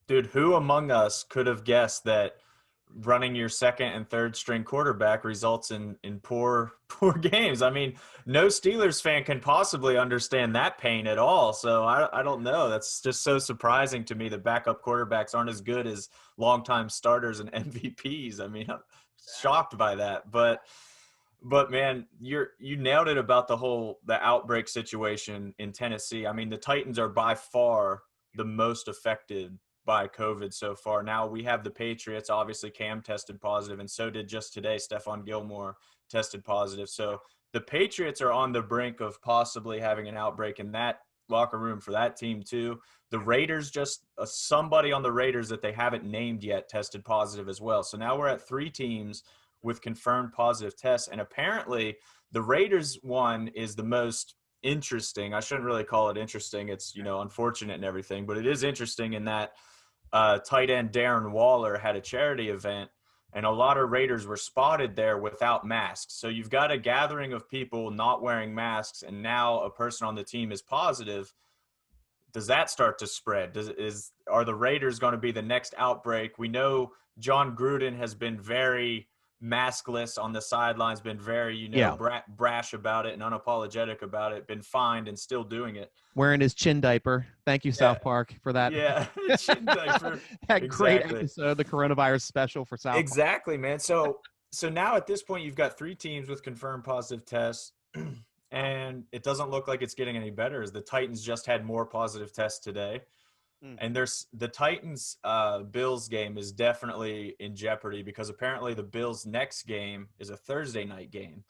Dude, who among us could have guessed that running your second and third string quarterback results in poor games? I mean, no Steelers fan can possibly understand that pain at all. So I don't know. That's just so surprising to me that backup quarterbacks aren't as good as longtime starters and MVPs. I mean, I'm shocked by that. But man, you nailed it about the outbreak situation in Tennessee. I mean, the Titans are by far the most affected by COVID so far. Now we have the Patriots. Obviously, Cam tested positive, and so did just today Stephon Gilmore tested positive. So the Patriots are on the brink of possibly having an outbreak in that locker room for that team too. The Raiders, just somebody on the Raiders that they haven't named yet tested positive as well. So now we're at 3 teams with confirmed positive tests, and apparently the Raiders one is the most interesting. I shouldn't really call it interesting. It's, unfortunate and everything, but it is interesting in that tight end Darren Waller had a charity event, and a lot of Raiders were spotted there without masks. So you've got a gathering of people not wearing masks, and now a person on the team is positive. Does that start to spread? Are the Raiders going to be the next outbreak? We know John Gruden has been very maskless on the sidelines, been very, Yeah, brash about it and unapologetic about it, been fined and still doing it. wearing his chin diaper. Thank you, Yeah. South Park, for that. Yeah. Chin diaper. That great Exactly. episode, the coronavirus special for South Park. Exactly, man. So now at this point, you've got 3 teams with confirmed positive tests, and it doesn't look like it's getting any better as the Titans just had more positive tests today. Mm. And there's the Titans Bills game is definitely in jeopardy because apparently the Bills next game is a Thursday night game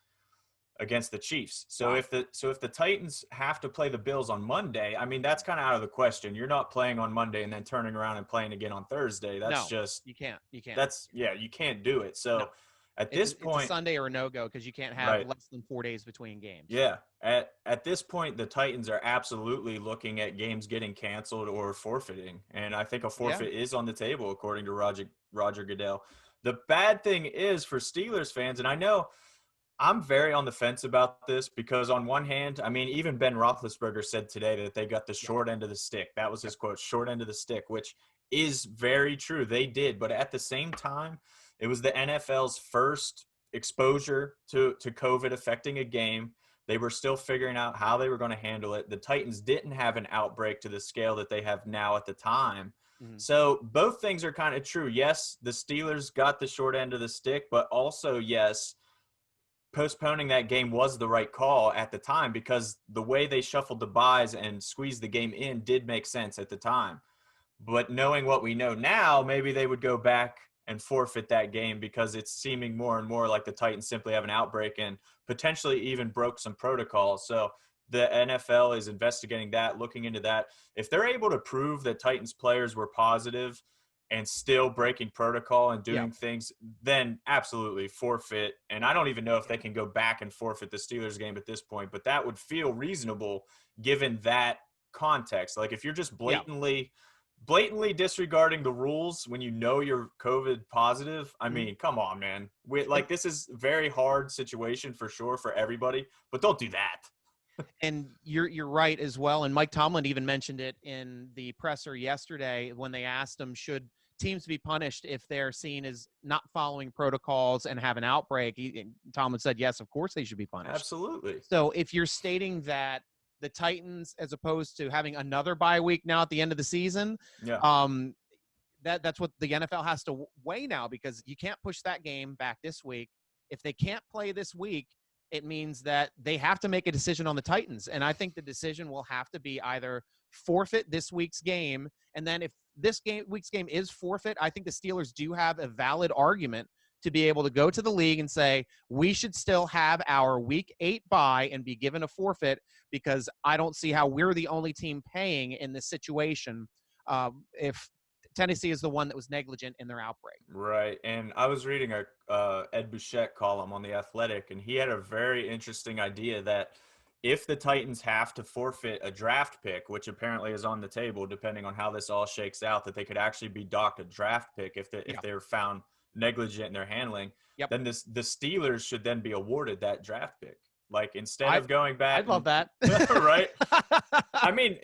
against the Chiefs. So Wow. if the Titans have to play the Bills on Monday, I mean that's kind of out of the question. You're not playing on Monday and then turning around and playing again on Thursday. That's No, just you can't. You can't. you can't do it. No, So at it's this it's a point, Sunday or a no go because you can't have right. less than 4 days between games. Yeah. At this point, the Titans are absolutely looking at games getting canceled or forfeiting. And I think a Yeah. forfeit is on the table, according to Roger Goodell. The bad thing is for Steelers fans, and I know I'm very on the fence about this because on one hand, I mean, even Ben Roethlisberger said today that they got the Yep. short end of the stick. That was Yep. his quote, short end of the stick, which is very true. They did. But at the same time, it was the NFL's first exposure to COVID affecting a game. They were still figuring out how they were going to handle it. The Titans didn't have an outbreak to the scale that they have now at the time. Mhm. So both things are kind of true. Yes, the Steelers got the short end of the stick, but also, yes, postponing that game was the right call at the time because the way they shuffled the buys and squeezed the game in did make sense at the time. But knowing what we know now, maybe they would go back and forfeit that game because it's seeming more and more like the Titans simply have an outbreak and potentially even broke some protocols. So the NFL is investigating that, looking into that. If they're able to prove that Titans players were positive and still breaking protocol and Yeah. doing things, then absolutely forfeit. And I don't even know if they can go back and forfeit the Steelers game at this point, but that would feel reasonable given that context. Like if you're just Yeah. blatantly disregarding the rules when you know you're COVID positive, I Mhm. mean, come on, man. And This is a very hard situation for sure for everybody, but don't do that. and you're right as well. And Mike Tomlin even mentioned it in the presser yesterday when they asked him, should teams be punished if they're seen as not following protocols and have an outbreak? Tomlin said, yes, of course they should be punished. Absolutely. So if you're stating that the Titans, as opposed to having another bye week now at the end of the season, Yeah. um, that's what the NFL has to weigh now, because you can't push that game back this week. If they can't play this week, it means that they have to make a decision on the Titans. And I think the decision will have to be either forfeit this week's game, and then if this week's game is forfeit, I think the Steelers do have a valid argument to be able to go to the league and say, we should still have our week 8 bye and be given a forfeit, because I don't see how we're the only team paying in this situation if Tennessee is the one that was negligent in their outbreak. Right. And I was reading a Ed Bouchette column on The Athletic, and he had a very interesting idea that if the Titans have to forfeit a draft pick, which apparently is on the table, depending on how this all shakes out, that they could actually be docked a draft pick if Yeah. they were found negligent in their handling, Yep. then the Steelers should then be awarded that draft pick. Like, instead of going back I'd love that. right? I mean,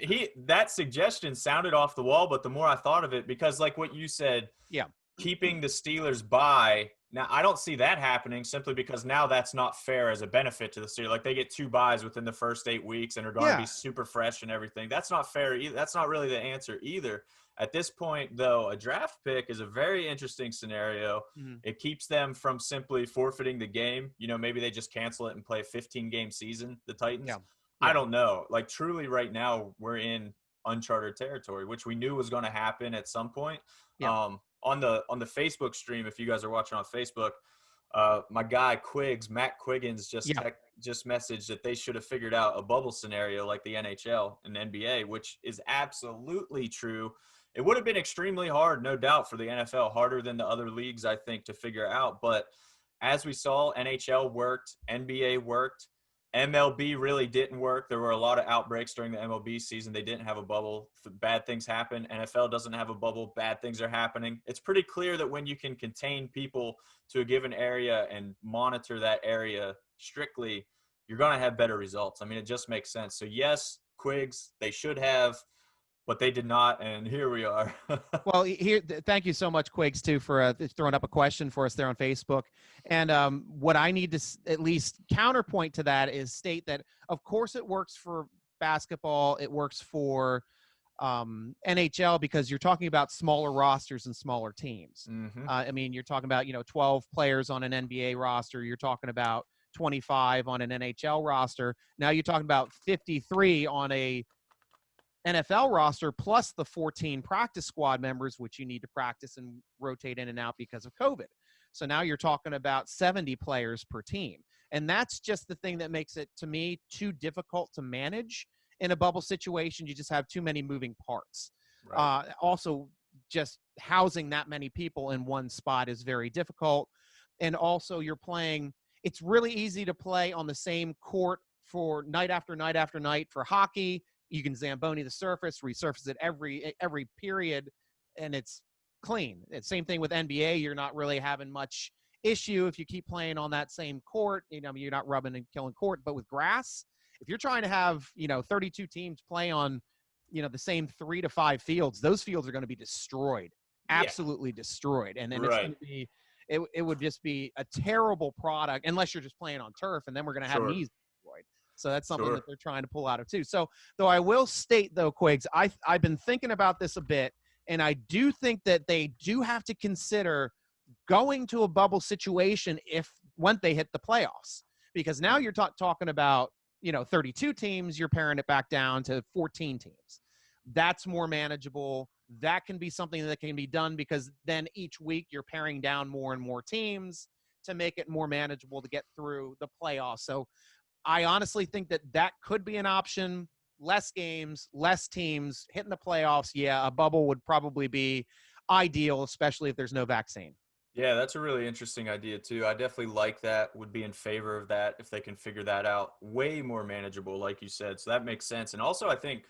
that suggestion sounded off the wall, but the more I thought of it, because like what you said, Yeah. keeping the Steelers bye. Now, I don't see that happening simply because now that's not fair as a benefit to the Steelers. Like, they get 2 byes within the first 8 weeks and are going to be Yeah. super fresh and everything. That's not fair either. That's not really the answer either. At this point, though, a draft pick is a very interesting scenario. Mhm. It keeps them from simply forfeiting the game. You know, maybe they just cancel it and play a 15-game season, the Titans. Yeah. I Yeah. don't know. Like, truly right now, we're in uncharted territory, which we knew was going to happen at some point. Yeah. On the Facebook stream, if you guys are watching on Facebook, my guy Matt Quiggins Yeah. just messaged that they should have figured out a bubble scenario like the NHL and NBA, which is absolutely true. It would have been extremely hard, no doubt, for the NFL, harder than the other leagues, I think, to figure out. But as we saw, NHL worked, NBA worked. MLB really didn't work. There were a lot of outbreaks during the MLB season. They didn't have a bubble. Bad things happen. NFL doesn't have a bubble. Bad things are happening. It's pretty clear that when you can contain people to a given area and monitor that area strictly, you're going to have better results. I mean, it just makes sense. So, yes, Quigs, they should have, but they did not, and here we are. Well, thank you so much, Quigs, too, for throwing up a question for us there on Facebook. And what I need to at least counterpoint to that is state that, of course, it works for basketball. It works for NHL because you're talking about smaller rosters and smaller teams. Mm-hmm. I mean, you're talking about, 12 players on an NBA roster. You're talking about 25 on an NHL roster. Now you're talking about 53 on a NFL roster plus the 14 practice squad members, which you need to practice and rotate in and out because of COVID. So now you're talking about 70 players per team. And that's just the thing that makes it, to me, too difficult to manage in a bubble situation. You just have too many moving parts. Right. Also, just housing that many people in one spot is very difficult. And also, it's really easy to play on the same court for night after night after night for hockey. You can Zamboni the surface, resurface it every period, and it's clean. It's same thing with NBA. You're not really having much issue if you keep playing on that same court. You're not rubbing and killing court. But with grass, if you're trying to have 32 teams play on the same 3 to 5 fields, those fields are going to be destroyed, absolutely destroyed, and then it's going to be it would just be a terrible product unless you're just playing on turf, and then we're going to have knees destroyed. So that's something that they're trying to pull out of too. So, though I will state, though, Quigs, I've been thinking about this a bit, and I do think that they do have to consider going to a bubble situation when they hit the playoffs, because now you're talking about 32 teams. You're paring it back down to 14 teams. That's more manageable. That can be something that can be done because then each week you're paring down more and more teams to make it more manageable to get through the playoffs. So I honestly think that could be an option. Less games, less teams hitting the playoffs. Yeah, a bubble would probably be ideal, especially if there's no vaccine. Yeah, that's a really interesting idea too. I definitely like that, would be in favor of that if they can figure that out. Way more manageable, like you said. So that makes sense. And also, I think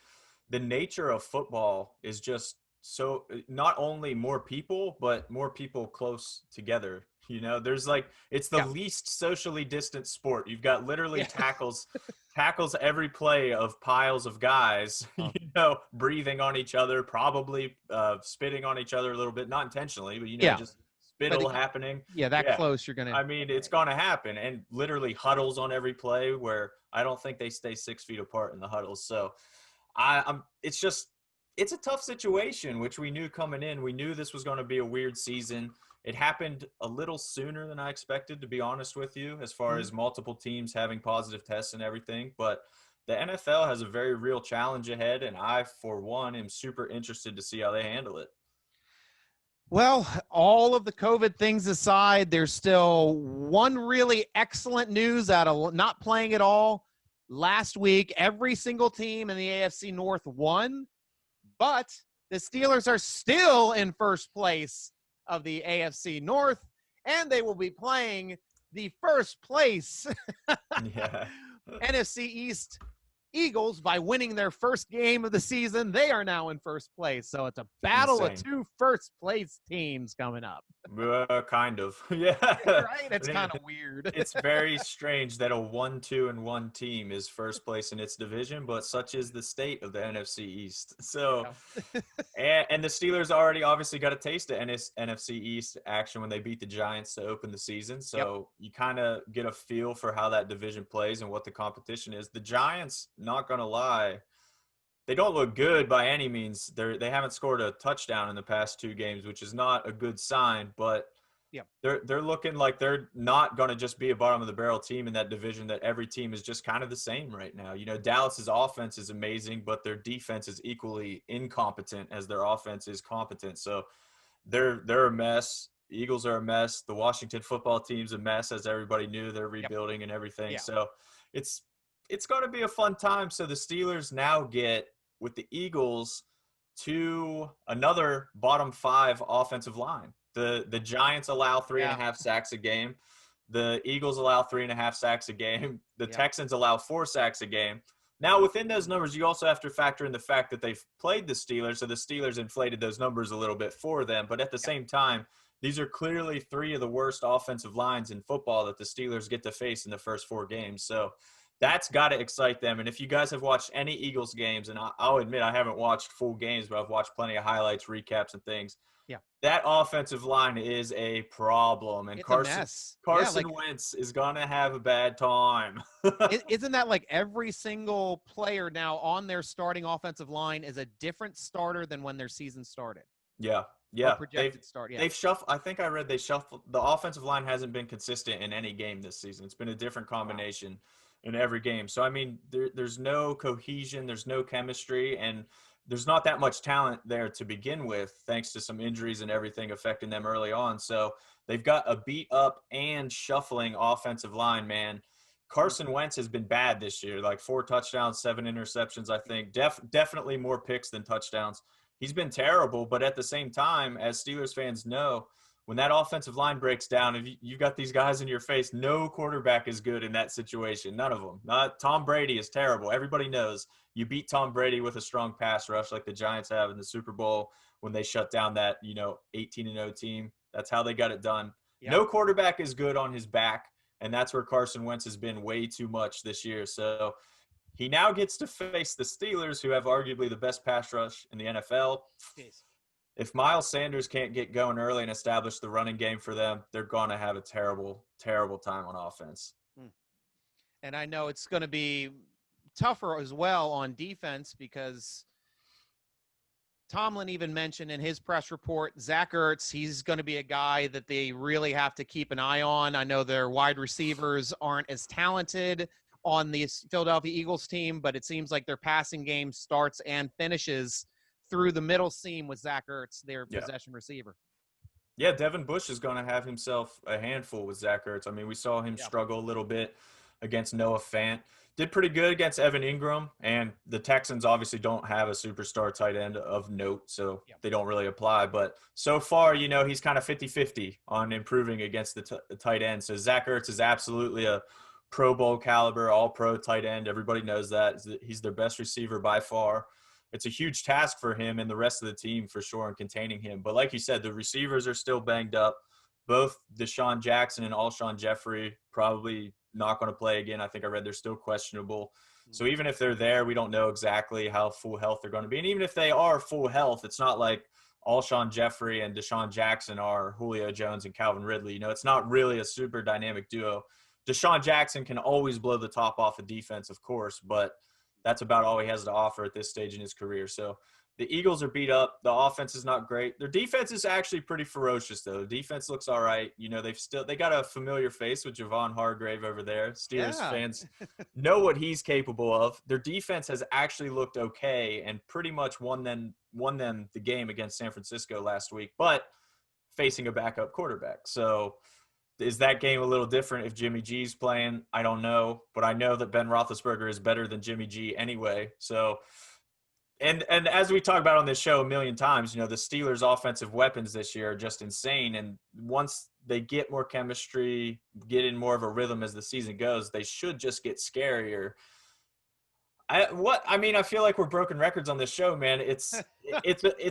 the nature of football is just so not only more people, but more people close together. There's it's the least socially distant sport. You've got literally tackles every play of piles of guys, breathing on each other, probably spitting on each other a little bit, not intentionally, but just spittle happening. Close, you're gonna. I mean, it's gonna happen, and literally huddles on every play where I don't think they stay 6 feet apart in the huddles. So it's a tough situation, which we knew coming in. We knew this was going to be a weird season. It happened a little sooner than I expected, to be honest with you, as far as multiple teams having positive tests and everything. But the NFL has a very real challenge ahead, and I, for one, am super interested to see how they handle it. Well, all of the COVID things aside, there's still one really excellent news out of not playing at all. Last week, every single team in the AFC North won, but the Steelers are still in first place of the AFC North, and they will be playing the first place NFC East Eagles, by winning their first game of the season, they are now in first place. So it's a battle of Insane. 2 first-place teams coming up. Kind of. Yeah. Right? It's I mean, kind of weird. it's very strange that a 1-2-1 team is first place in its division, but such is the state of the NFC East. So, Yeah. and the Steelers already obviously got a taste of NFC East action when they beat the Giants to open the season. Yep. So you kind of get a feel for how that division plays and what the competition is. The Giants, not going to lie, they don't look good by any means. They haven't scored a touchdown in the past 2 games, which is not a good sign, but Yep. they're looking like they're not going to just be a bottom of the barrel team in that division, that every team is just kind of the same right now. Dallas's offense is amazing, but their defense is equally incompetent as their offense is competent. So they're a mess. The Eagles are a mess. The Washington football team's a mess, as everybody knew. They're rebuilding and everything. Yeah. So it's going to be a fun time. So the Steelers now get, with the Eagles, to another bottom 5 offensive line. The Giants allow 3.5 sacks a game. The Eagles allow 3.5 sacks a game. The Texans allow 4 sacks a game. Now, within those numbers, you also have to factor in the fact that they've played the Steelers, so the Steelers inflated those numbers a little bit for them. But at the same time, these are clearly 3 of the worst offensive lines in football that the Steelers get to face in the first 4 games. So that's got to excite them. And if you guys have watched any Eagles games, and I'll admit I haven't watched full games, but I've watched plenty of highlights, recaps, and things. Yeah. That offensive line is a problem. And It's Carson, a mess. Carson Wentz is going to have a bad time. Isn't that like every single player now on their starting offensive line is a different starter than when their season started? Yeah. Or projected start. Yeah. They've shuffled. I think I read they shuffled. The offensive line hasn't been consistent in any game this season. It's been a different combination in every game. So, I mean, there's no cohesion. There's no chemistry. And there's not that much talent there to begin with, thanks to some injuries and everything affecting them early on. So they've got a beat up and shuffling offensive line, man. Carson Wentz has been bad this year, like 4 touchdowns, 7 interceptions, I think. Definitely more picks than touchdowns. He's been terrible, but at the same time, as Steelers fans know, when that offensive line breaks down, if you've got these guys in your face, no quarterback is good in that situation. None of them. Tom Brady is terrible. Everybody knows you beat Tom Brady with a strong pass rush like the Giants have in the Super Bowl when they shut down that 18-0 team. That's how they got it done. Yep. No quarterback is good on his back, and that's where Carson Wentz has been way too much this year. So he now gets to face the Steelers, who have arguably the best pass rush in the NFL. Jeez. If Miles Sanders can't get going early and establish the running game for them, they're going to have a terrible, terrible time on offense. And I know it's going to be tougher as well on defense, because Tomlin even mentioned in his press report, Zach Ertz, he's going to be a guy that they really have to keep an eye on. I know their wide receivers aren't as talented on the Philadelphia Eagles team, but it seems like their passing game starts and finishes through the middle seam with Zach Ertz, their possession receiver. Yeah, Devin Bush is going to have himself a handful with Zach Ertz. I mean, we saw him struggle a little bit against Noah Fant. Did pretty good against Evan Ingram, and the Texans obviously don't have a superstar tight end of note, so they don't really apply. But so far, he's kind of 50-50 on improving against the tight end. So Zach Ertz is absolutely a Pro Bowl caliber, all-pro tight end. Everybody knows that. He's their best receiver by far. It's a huge task for him and the rest of the team for sure in containing him. But like you said, the receivers are still banged up. Both Deshaun Jackson and Alshon Jeffrey probably not going to play again. I think I read they're still questionable. So even if they're there, we don't know exactly how full health they're going to be. And even if they are full health, it's not like Alshon Jeffrey and Deshaun Jackson are Julio Jones and Calvin Ridley. It's not really a super dynamic duo. Deshaun Jackson can always blow the top off a defense, of course, but that's about all he has to offer at this stage in his career. So the Eagles are beat up. The offense is not great. Their defense is actually pretty ferocious, though. The defense looks all right. They got a familiar face with Javon Hargrave over there. Steelers fans know what he's capable of. Their defense has actually looked okay and pretty much won them the game against San Francisco last week, but facing a backup quarterback. So is that game a little different if Jimmy G's playing? I don't know, but I know that Ben Roethlisberger is better than Jimmy G anyway. So, and as we talk about on this show a million times, the Steelers' offensive weapons this year are just insane. And once they get more chemistry, get in more of a rhythm as the season goes, they should just get scarier. I feel like we're broken records on this show, man. It's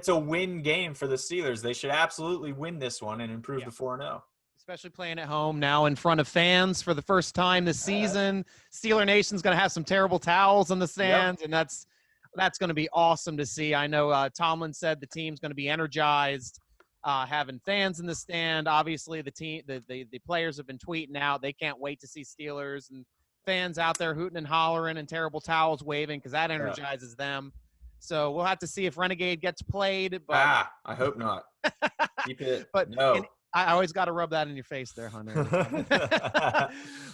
a win game for the Steelers. They should absolutely win this one and improve Yeah. to 4-0. Especially playing at home now in front of fans for the first time this season. Steeler Nation's going to have some terrible towels in the stands, and that's going to be awesome to see. I know Tomlin said the team's going to be energized, having fans in the stand. Obviously, the players have been tweeting out they can't wait to see Steelers and fans out there hooting and hollering and terrible towels waving because that energizes them. So we'll have to see if Renegade gets played. But I hope not. Keep it. But no. I always got to rub that in your face there, Hunter.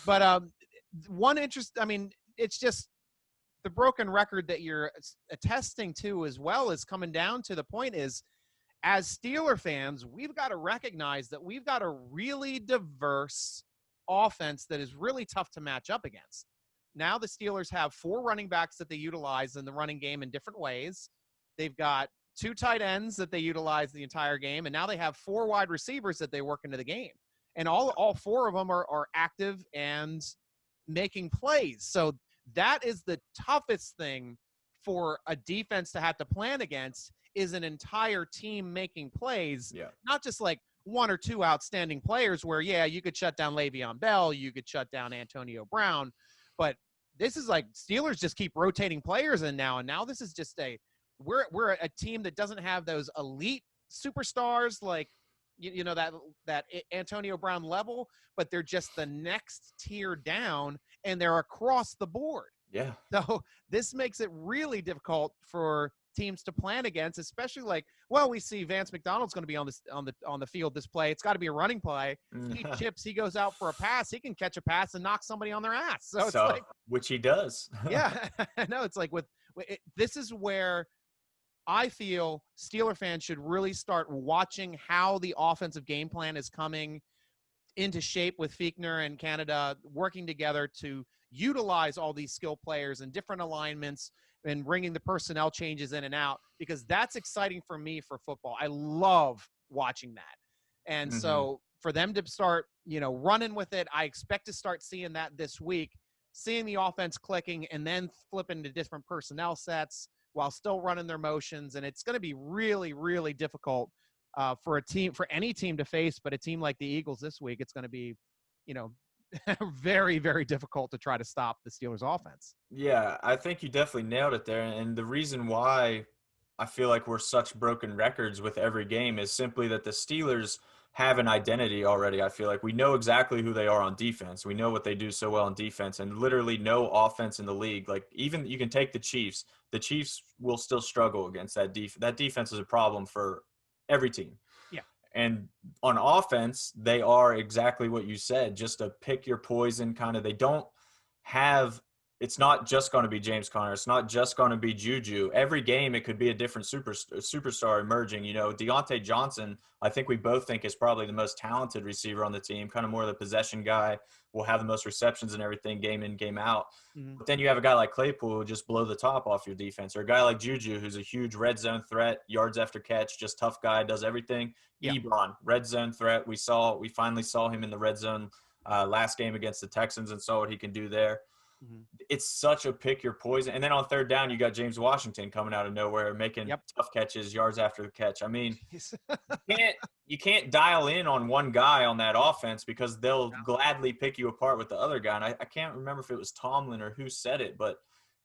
But one interest, I mean, it's just the broken record that you're attesting to as well is coming down to the point is, as Steeler fans, we've got to recognize that we've got a really diverse offense that is really tough to match up against. Now the Steelers have 4 running backs that they utilize in the running game in different ways. They've got 2 tight ends that they utilize the entire game, and now they have 4 wide receivers that they work into the game. And all 4 of them are active and making plays. So that is the toughest thing for a defense to have to plan against, is an entire team making plays, not just like 1 or 2 outstanding players where, you could shut down LeVeon Bell, you could shut down Antonio Brown, but this is like Steelers just keep rotating players in now, and now this is just we're a team that doesn't have those elite superstars like that Antonio Brown level, but they're just the next tier down, and they're across the board. Yeah. So this makes it really difficult for teams to plan against, especially we see Vance McDonald's going to be on the field this play. It's got to be a running play. He chips, he goes out for a pass. He can catch a pass and knock somebody on their ass. So it's which he does. Yeah. No, it's like this is where I feel Steeler fans should really start watching how the offensive game plan is coming into shape with Fichtner and Canada working together to utilize all these skill players and different alignments and bringing the personnel changes in and out, because that's exciting for me for football. I love watching that. And so for them to start, running with it, I expect to start seeing that this week, seeing the offense clicking and then flipping to different personnel sets while still running their motions. And it's going to be really, really difficult for any team to face, but a team like the Eagles this week, it's going to be, very, very difficult to try to stop the Steelers offense. Yeah, I think you definitely nailed it there. And the reason why I feel like we're such broken records with every game is simply that the Steelers have an identity already. I feel like we know exactly who they are on defense. We know what they do so well on defense, and literally no offense in the league. Like, even you can take the Chiefs. The Chiefs will still struggle against that defense. That defense is a problem for every team. Yeah. And on offense, they are exactly what you said, just a pick your poison kind of. They don't have – it's not just going to be James Conner. It's not just going to be JuJu. Every game, it could be a different superstar emerging. Deontay Johnson, I think we both think is probably the most talented receiver on the team, kind of more of the possession guy, will have the most receptions and everything game in, game out. Mm-hmm. But then you have a guy like Claypool who will just blow the top off your defense, or a guy like JuJu who's a huge red zone threat, yards after catch, just tough guy, does everything. Yeah. Ebron, red zone threat. We finally saw him in the red zone last game against the Texans and saw what he can do there. Mm-hmm. It's such a pick your poison. And then on third down, you got James Washington coming out of nowhere, making tough catches, yards after the catch. I mean, you can't dial in on one guy on that offense, because they'll gladly pick you apart with the other guy. And I can't remember if it was Tomlin or who said it, but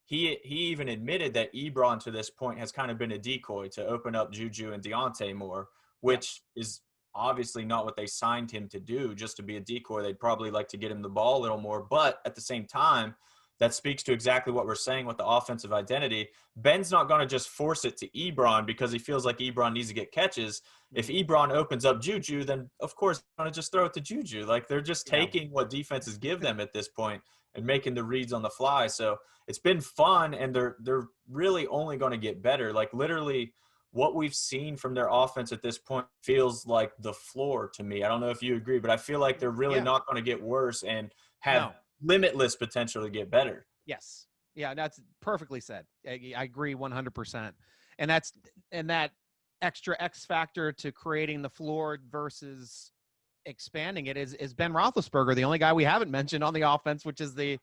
he even admitted that Ebron to this point has kind of been a decoy to open up JuJu and Deontay more, which is obviously not what they signed him to do, just to be a decoy. They'd probably like to get him the ball a little more. But at the same time, that speaks to exactly what we're saying with the offensive identity. Ben's not going to just force it to Ebron because he feels like Ebron needs to get catches. If Ebron opens up JuJu, then of course they're going to just throw it to JuJu. Like, they're just taking what defenses give them at this point and making the reads on the fly. So it's been fun, and they're really only going to get better. Like, literally, what we've seen from their offense at this point feels like the floor to me. I don't know if you agree, but I feel like they're really not going to get worse and have limitless potential to get better. Yes. Yeah, that's perfectly said. I agree 100%. And that extra X factor to creating the floor versus expanding it is Ben Roethlisberger, the only guy we haven't mentioned on the offense, which is the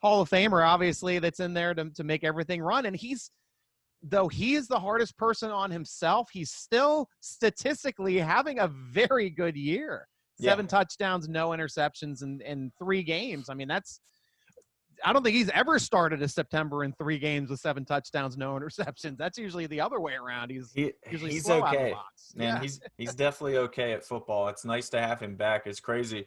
Hall of Famer, obviously, that's in there to make everything run. And though he is the hardest person on himself, he's still statistically having a very good year. Yeah. 7 touchdowns, no interceptions in 3 games. I mean, I don't think he's ever started a September in 3 games with 7 touchdowns, no interceptions. That's usually the other way around. He's usually He's slow out of the okay, box. man. Yeah. He's definitely okay at football. It's nice to have him back. It's crazy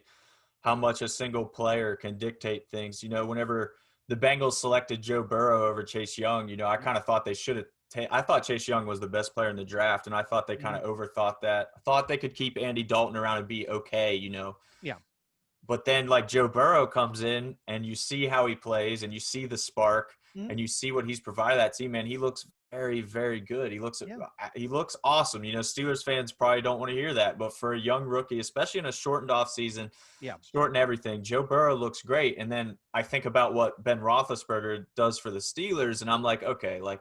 how much a single player can dictate things. Whenever the Bengals selected Joe Burrow over Chase Young, I kind of thought they should have. I thought Chase Young was the best player in the draft, and I thought they kind of overthought that. I thought they could keep Andy Dalton around and be okay. Yeah. But then, like, Joe Burrow comes in, and you see how he plays, and you see the spark, Mhm. and you see what he's provided that team. Man, he looks very, very good. He looks awesome. Steelers fans probably don't want to hear that, but for a young rookie, especially in a shortened off season, Yeah. shortened everything, Joe Burrow looks great. And then I think about what Ben Roethlisberger does for the Steelers, and I'm like, okay, like,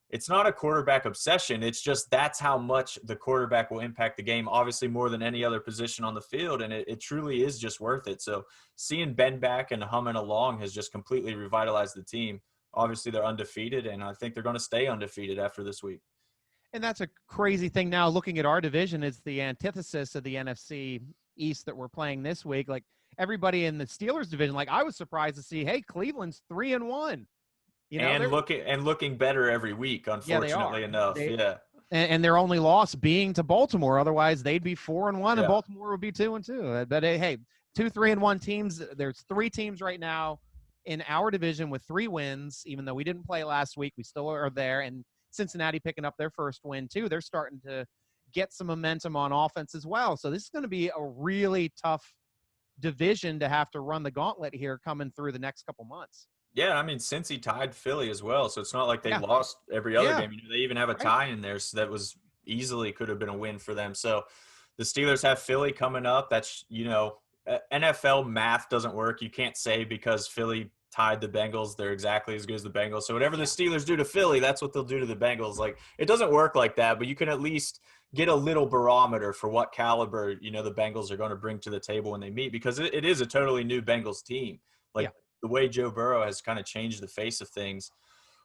it's not a quarterback obsession. It's just that's how much the quarterback will impact the game, obviously more than any other position on the field. And it truly is just worth it. So seeing Ben back and humming along has just completely revitalized the team. Obviously, they're undefeated, and I think they're going to stay undefeated after this week. And that's a crazy thing now. Looking at our division, is the antithesis of the NFC East that we're playing this week. Like everybody in the Steelers division, like I was surprised to see, hey, Cleveland's 3-1. And looking better every week, Yeah, they are. unfortunately enough. Yeah. And their only loss being to Baltimore. Otherwise, they'd be 4-1, and Yeah. Baltimore would be 2-2. But hey, 2 3-1 teams. There's 3 teams right now in our division with 3 wins. Even though we didn't play last week, we still are there. And Cincinnati picking up their first win too. They're starting to get some momentum on offense as well. So this is going to be a really tough division to have to run the gauntlet here coming through the next couple months. Yeah, I mean, Cincy tied Philly as well, so it's not like they Yeah. lost every other Yeah. game. They even have a tie in there, so that was easily could have been a win for them. So the Steelers have Philly coming up. That's, NFL math doesn't work. You can't say because Philly tied the Bengals, they're exactly as good as the Bengals. So whatever the Steelers do to Philly, that's what they'll do to the Bengals. Like, it doesn't work like that, but you can at least get a little barometer for what caliber, the Bengals are going to bring to the table when they meet, because it is a totally new Bengals team. Like, the way Joe Burrow has kind of changed the face of things.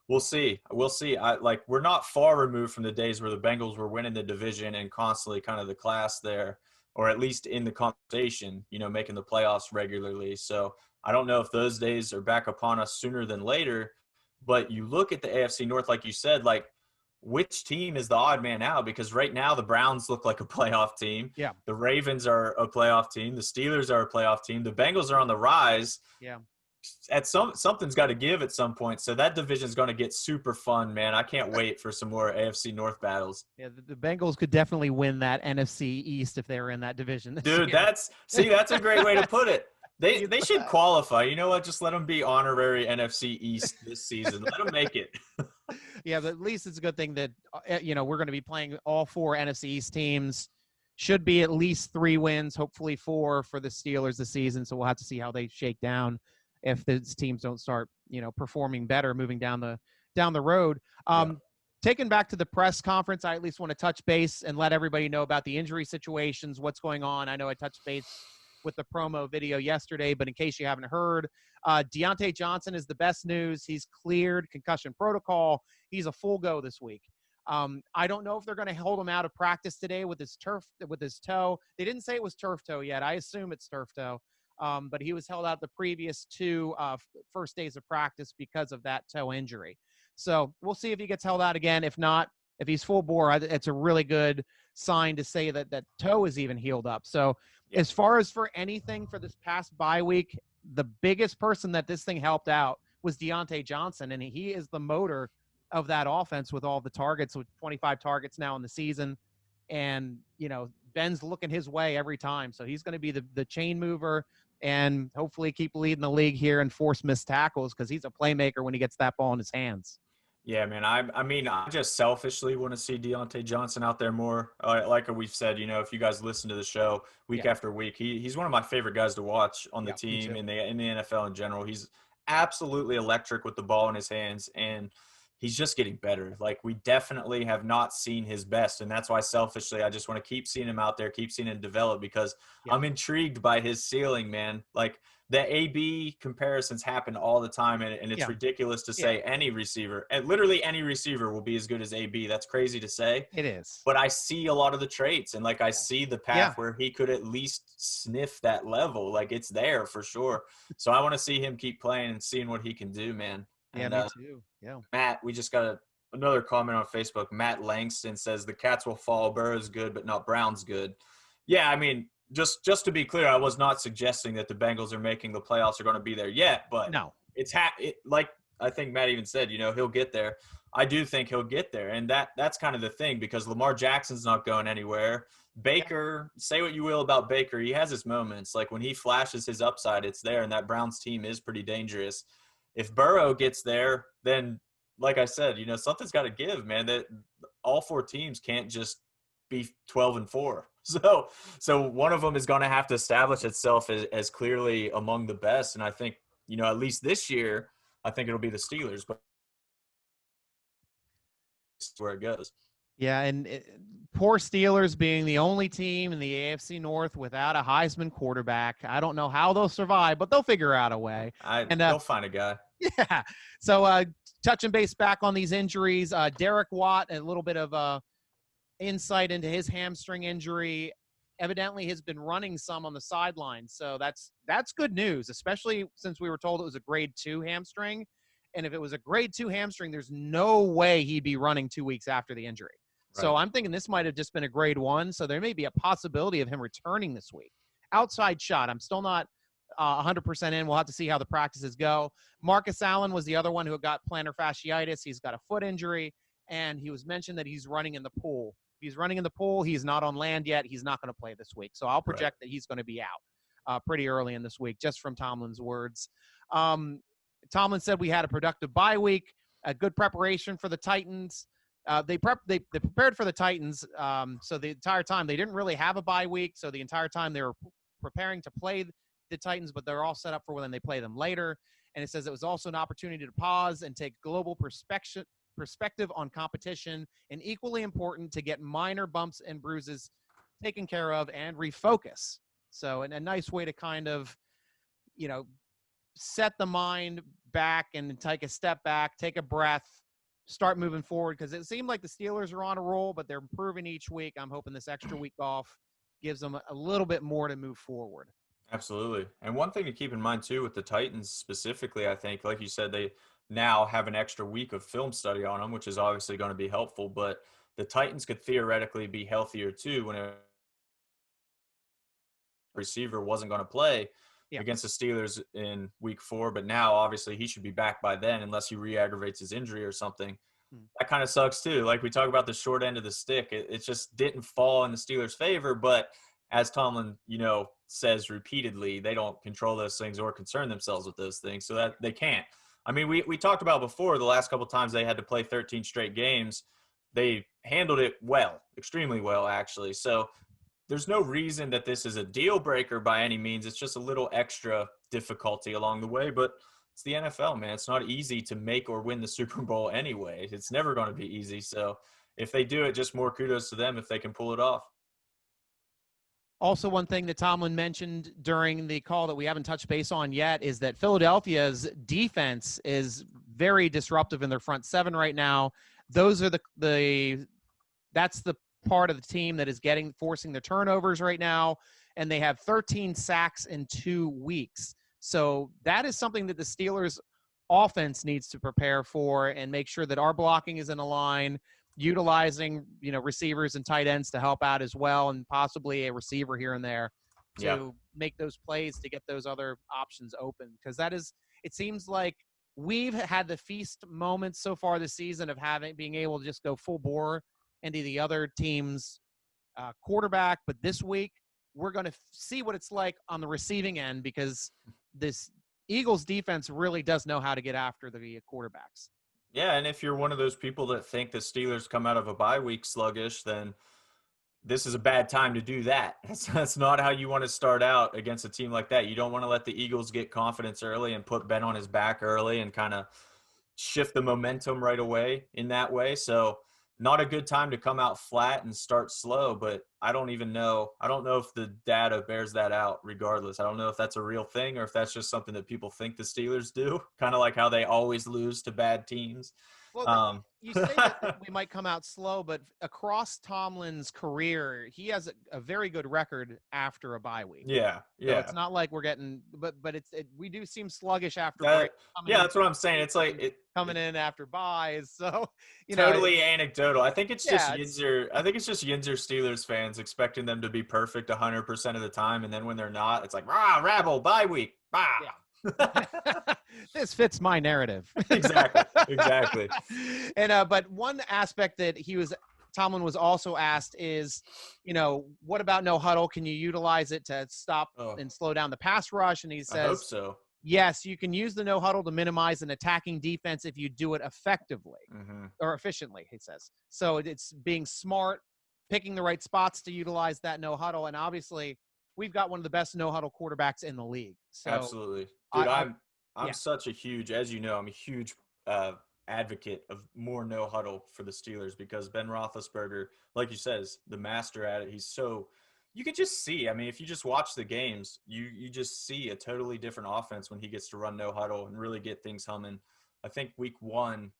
We'll see. We're not far removed from the days where the Bengals were winning the division and constantly kind of the class there, or at least in the conversation, making the playoffs regularly. So I don't know if those days are back upon us sooner than later, but you look at the AFC North, like you said, like, which team is the odd man out? Because right now the Browns look like a playoff team. Yeah. The Ravens are a playoff team. The Steelers are a playoff team. The Bengals are on the rise. Yeah. Something's got to give at some point. So that division is going to get super fun, man. I can't wait for some more AFC North battles. Yeah, the Bengals could definitely win that NFC East if they were in that division this Dude, year. that's a great way to put it. They should qualify. You know what? Just let them be honorary NFC East this season. Let them make it. Yeah, but at least it's a good thing that we're going to be playing all 4 NFC East teams. Should be at least 3 wins, hopefully 4 for the Steelers this season. So we'll have to see how they shake down if these teams don't start, performing better moving down the road. Taking back to the press conference, I at least want to touch base and let everybody know about the injury situations, what's going on. I know I touched base with the promo video yesterday, but in case you haven't heard, Deontay Johnson is the best news. He's cleared concussion protocol. He's a full go this week. I don't know if they're going to hold him out of practice today with his toe. They didn't say it was turf toe yet. I assume it's turf toe. But he was held out the previous 2 first days of practice because of that toe injury. So we'll see if he gets held out again. If not, if he's full bore, it's a really good sign to say that that toe is even healed up. So as far as for anything for this past bye week, the biggest person that this thing helped out was Deontay Johnson, and he is the motor of that offense with all the targets, with 25 targets now in the season. And, Ben's looking his way every time. So he's going to be the chain mover and hopefully keep leading the league here and force missed tackles, because he's a playmaker when he gets that ball in his hands. Yeah, man. I mean, I just selfishly want to see Deontay Johnson out there more. Like we've said, if you guys listen to the show week after week, he's one of my favorite guys to watch on the team in the NFL in general. He's absolutely electric with the ball in his hands, and he's just getting better. Like, we definitely have not seen his best. And that's why selfishly, I just want to keep seeing him out there, keep seeing him develop, because Yeah. I'm intrigued by his ceiling, man. Like, the AB comparisons happen all the time. And it's Yeah. ridiculous to Yeah. say any receiver, and literally any receiver, will be as good as AB. That's crazy to say. It is. But I see a lot of the traits, and like I Yeah. see the Yeah. path where he could at least sniff that level. Like, it's there for sure. So I want to see him keep playing and seeing what he can do, man. Yeah, And me too. Yeah. Matt, we just got another comment on Facebook. Matt Langston says the Cats will fall. Burrow's good, but not Brown's good. Yeah, I mean, just to be clear, I was not suggesting that the Bengals are making the playoffs or going to be there yet, but No. like I think Matt even said, he'll get there. I do think he'll get there, and that's kind of the thing, because Lamar Jackson's not going anywhere. Baker, say what you will about Baker, he has his moments. Like, when he flashes his upside, it's there, and that Browns team is pretty dangerous. If Burrow gets there, then like I said, something's got to give, man. That all four teams can't just be 12-4. So one of them is going to have to establish itself as clearly among the best. And I think, at least this year, I think it'll be the Steelers, but it's where it goes. Yeah, and poor Steelers being the only team in the AFC North without a Heisman quarterback. I don't know how they'll survive, but they'll figure out a way. And They'll find a guy. yeah, so touching base back on these injuries, Derek Watt, a little bit of insight into his hamstring injury. Evidently, has been running some on the sideline, so that's good news, especially since we were told it was a grade 2 hamstring. And if it was a grade 2 hamstring, there's no way he'd be running 2 weeks after the injury. Right. So I'm thinking this might have just been a grade 1. So there may be a possibility of him returning this week. Outside shot. I'm still not 100% in. We'll have to see how the practices go. Marcus Allen was the other one who got plantar fasciitis. He's got a foot injury, and he was mentioned that he's running in the pool. If he's running in the pool, he's not on land yet. He's not going to play this week. So I'll project that he's going to be out pretty early in this week, just from Tomlin's words. Tomlin said we had a productive bye week, a good preparation for the Titans. They prepared for the Titans, so the entire time they didn't really have a bye week. So the entire time they were preparing to play the Titans, but they're all set up for when they play them later. And it says it was also an opportunity to pause and take global perspective on competition, and equally important to get minor bumps and bruises taken care of and refocus. So, and a nice way to kind of, set the mind back and take a step back, take a breath, start moving forward, because it seemed like the Steelers are on a roll, but they're improving each week. I'm hoping this extra week off gives them a little bit more to move forward. Absolutely. And one thing to keep in mind, too, with the Titans specifically, I think, like you said, they now have an extra week of film study on them, which is obviously going to be helpful. But the Titans could theoretically be healthier, too, when a receiver wasn't going to play against the Steelers in week 4. But now, obviously, he should be back by then unless he re-aggravates his injury or something. That kind of sucks, too. Like, we talk about the short end of the stick. It just didn't fall in the Steelers' favor. But as Tomlin, says repeatedly, they don't control those things or concern themselves with those things, so that they can't. I mean, we talked about before, the last couple of times they had to play 13 straight games, they handled it well, extremely well, actually. So there's no reason that this is a deal breaker by any means. It's just a little extra difficulty along the way, but it's the NFL, man. It's not easy to make or win the Super Bowl anyway. It's never going to be easy. So if they do it, just more kudos to them if they can pull it off. Also, one thing that Tomlin mentioned during the call that we haven't touched base on yet is that Philadelphia's defense is very disruptive in their front seven right now. Those are that's the part of the team that is forcing the turnovers right now, and they have 13 sacks in 2 weeks. So that is something that the Steelers offense needs to prepare for and make sure that our blocking is in a line, utilizing, receivers and tight ends to help out as well, and possibly a receiver here and there to make those plays to get those other options open. Because it seems like we've had the feast moments so far this season of being able to just go full bore into the other team's quarterback. But this week, we're going to see what it's like on the receiving end, because this Eagles defense really does know how to get after the quarterbacks. Yeah, and if you're one of those people that think the Steelers come out of a bye week sluggish, then this is a bad time to do that. That's not how you want to start out against a team like that. You don't want to let the Eagles get confidence early and put Ben on his back early and kind of shift the momentum right away in that way. So not a good time to come out flat and start slow, but I don't even know. I don't know if the data bears that out regardless. I don't know if that's a real thing or if that's just something that people think the Steelers do, kind of like how they always lose to bad teams. Well, Um, you say that we might come out slow, but across Tomlin's career, he has a very good record after a bye week. yeah, So yeah. it's not like we're getting, but we do seem sluggish after break, That, coming yeah, in, that's what I'm saying. It's like coming in after buys. So totally anecdotal. I think it's just yeah, it's Yinzer. I think it's just Yinzer Steelers fans expecting them to be perfect 100% of the time, and then when they're not, it's like rah, rabble, bye week, bah. yeah. This fits my narrative. Exactly, exactly. And but one aspect that Tomlin was also asked is, what about no huddle? Can you utilize it to stop Oh, and slow down the pass rush? And he I hope says, so. yes, you can use the no huddle to minimize an attacking defense if you do it effectively Hmm. or efficiently, he says. So it's being smart, picking the right spots to utilize that no huddle. And obviously, we've got one of the best no huddle quarterbacks in the league. So Absolutely, dude. I I'm yeah, such a huge, as you know, I'm a huge advocate of more no huddle for the Steelers because Ben Roethlisberger, like you said, is the master at it. He's so you can just see. I mean, if you just watch the games, you just see a totally different offense when he gets to run no huddle and really get things humming. I think week 1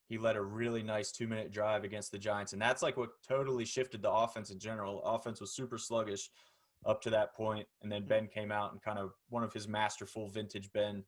he led a really nice 2-minute drive against the Giants, and that's like what totally shifted the offense in general. Offense was super sluggish up to that point, and then Ben came out and kind of one of his masterful vintage Ben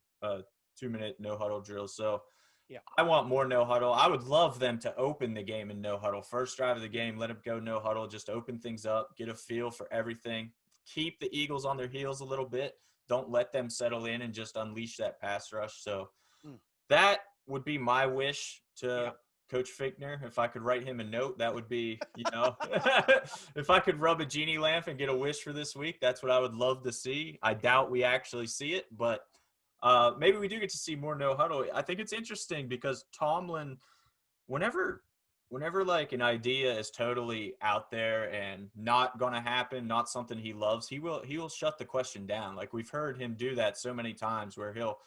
2-minute no huddle drills. So yeah. I want more no huddle. I would love them to open the game in no huddle. First drive of the game, let them go no huddle, just open things up, get a feel for everything. Keep the Eagles on their heels a little bit. Don't let them settle in and just unleash that pass rush. So Mm. that would be my wish Yeah. to Coach Fickner. If I could write him a note, that would be, if I could rub a genie lamp and get a wish for this week, that's what I would love to see. I doubt we actually see it, but maybe we do get to see more no huddle. I think it's interesting because Tomlin, whenever like an idea is totally out there and not going to happen, not something he loves, he will shut the question down. Like we've heard him do that so many times where he'll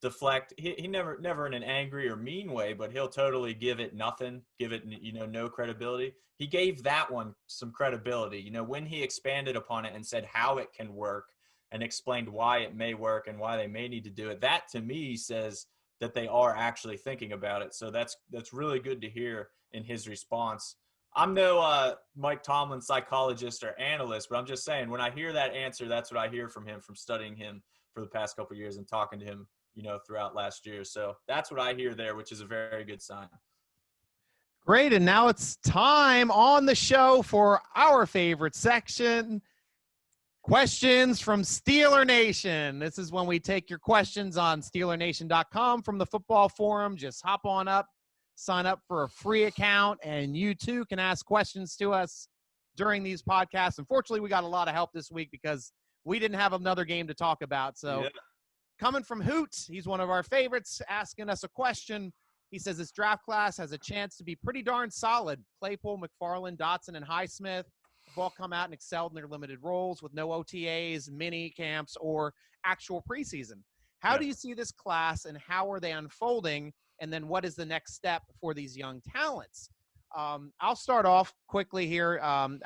deflect. He never in an angry or mean way, but he'll totally give it nothing, give it no credibility. He gave that one some credibility, when he expanded upon it and said how it can work and explained why it may work and why they may need to do it. That to me says that they are actually thinking about it. So that's really good to hear in his response. I'm no Mike Tomlin psychologist or analyst, but I'm just saying when I hear that answer, that's what I hear from him from studying him for the past couple of years and talking to him throughout last year. So that's what I hear there, which is a very good sign. Great. And now it's time on the show for our favorite section, questions from Steeler Nation. This is when we take your questions on SteelerNation.com from the football forum. Just hop on up, sign up for a free account, and you too can ask questions to us during these podcasts. Unfortunately, we got a lot of help this week because we didn't have another game to talk about. So coming from Hoot, he's one of our favorites, asking us a question. He says this draft class has a chance to be pretty darn solid. Claypool, McFarland, Dotson, and Highsmith have all come out and excelled in their limited roles with no OTAs, mini camps, or actual preseason. How do you see this class, and how are they unfolding? And then what is the next step for these young talents? I'll start off quickly here I'll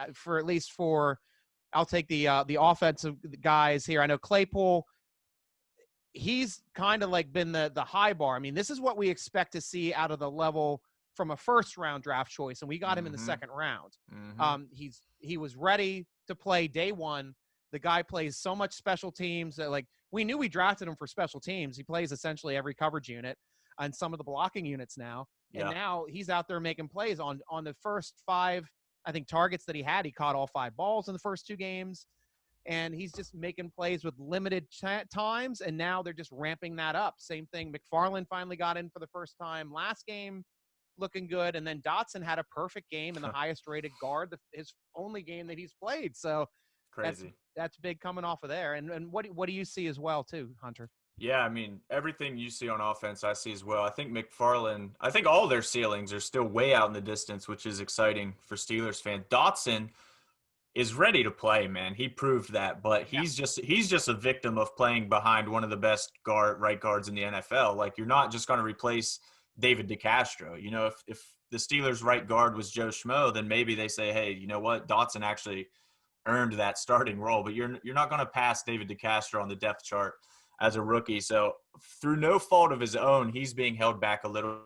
take the offensive guys here. I know Claypool, he's kind of like been the high bar. I mean, this is what we expect to see out of the level from a first round draft choice, and we got him in the second round. He was ready to play day one. The guy plays so much special teams that, like, we knew we drafted him for special teams. He plays essentially every coverage unit and some of the blocking units now. And now he's out there making plays on the first 5, I think, targets that he had. He caught all 5 balls in the first 2 games. And he's just making plays with limited times, and now they're just ramping that up. Same thing. McFarland finally got in for the first time last game, looking good. And then Dotson had a perfect game and the highest-rated guard, his only game that he's played. So Crazy. That's big coming off of there. And what do you see as well, too, Hunter? Yeah, I mean, everything you see on offense, I see as well. I think McFarland, I think all their ceilings are still way out in the distance, which is exciting for Steelers fans. Dotson is ready to play, man. He proved that, but he's just a victim of playing behind one of the best right guards in the NFL. Like, you're not just going to replace David DeCastro. You know, if the Steelers' right guard was Joe Schmo, then maybe they say, hey, you know what, Dotson actually earned that starting role. But you're not going to pass David DeCastro on the depth chart as a rookie. So through no fault of his own, he's being held back a little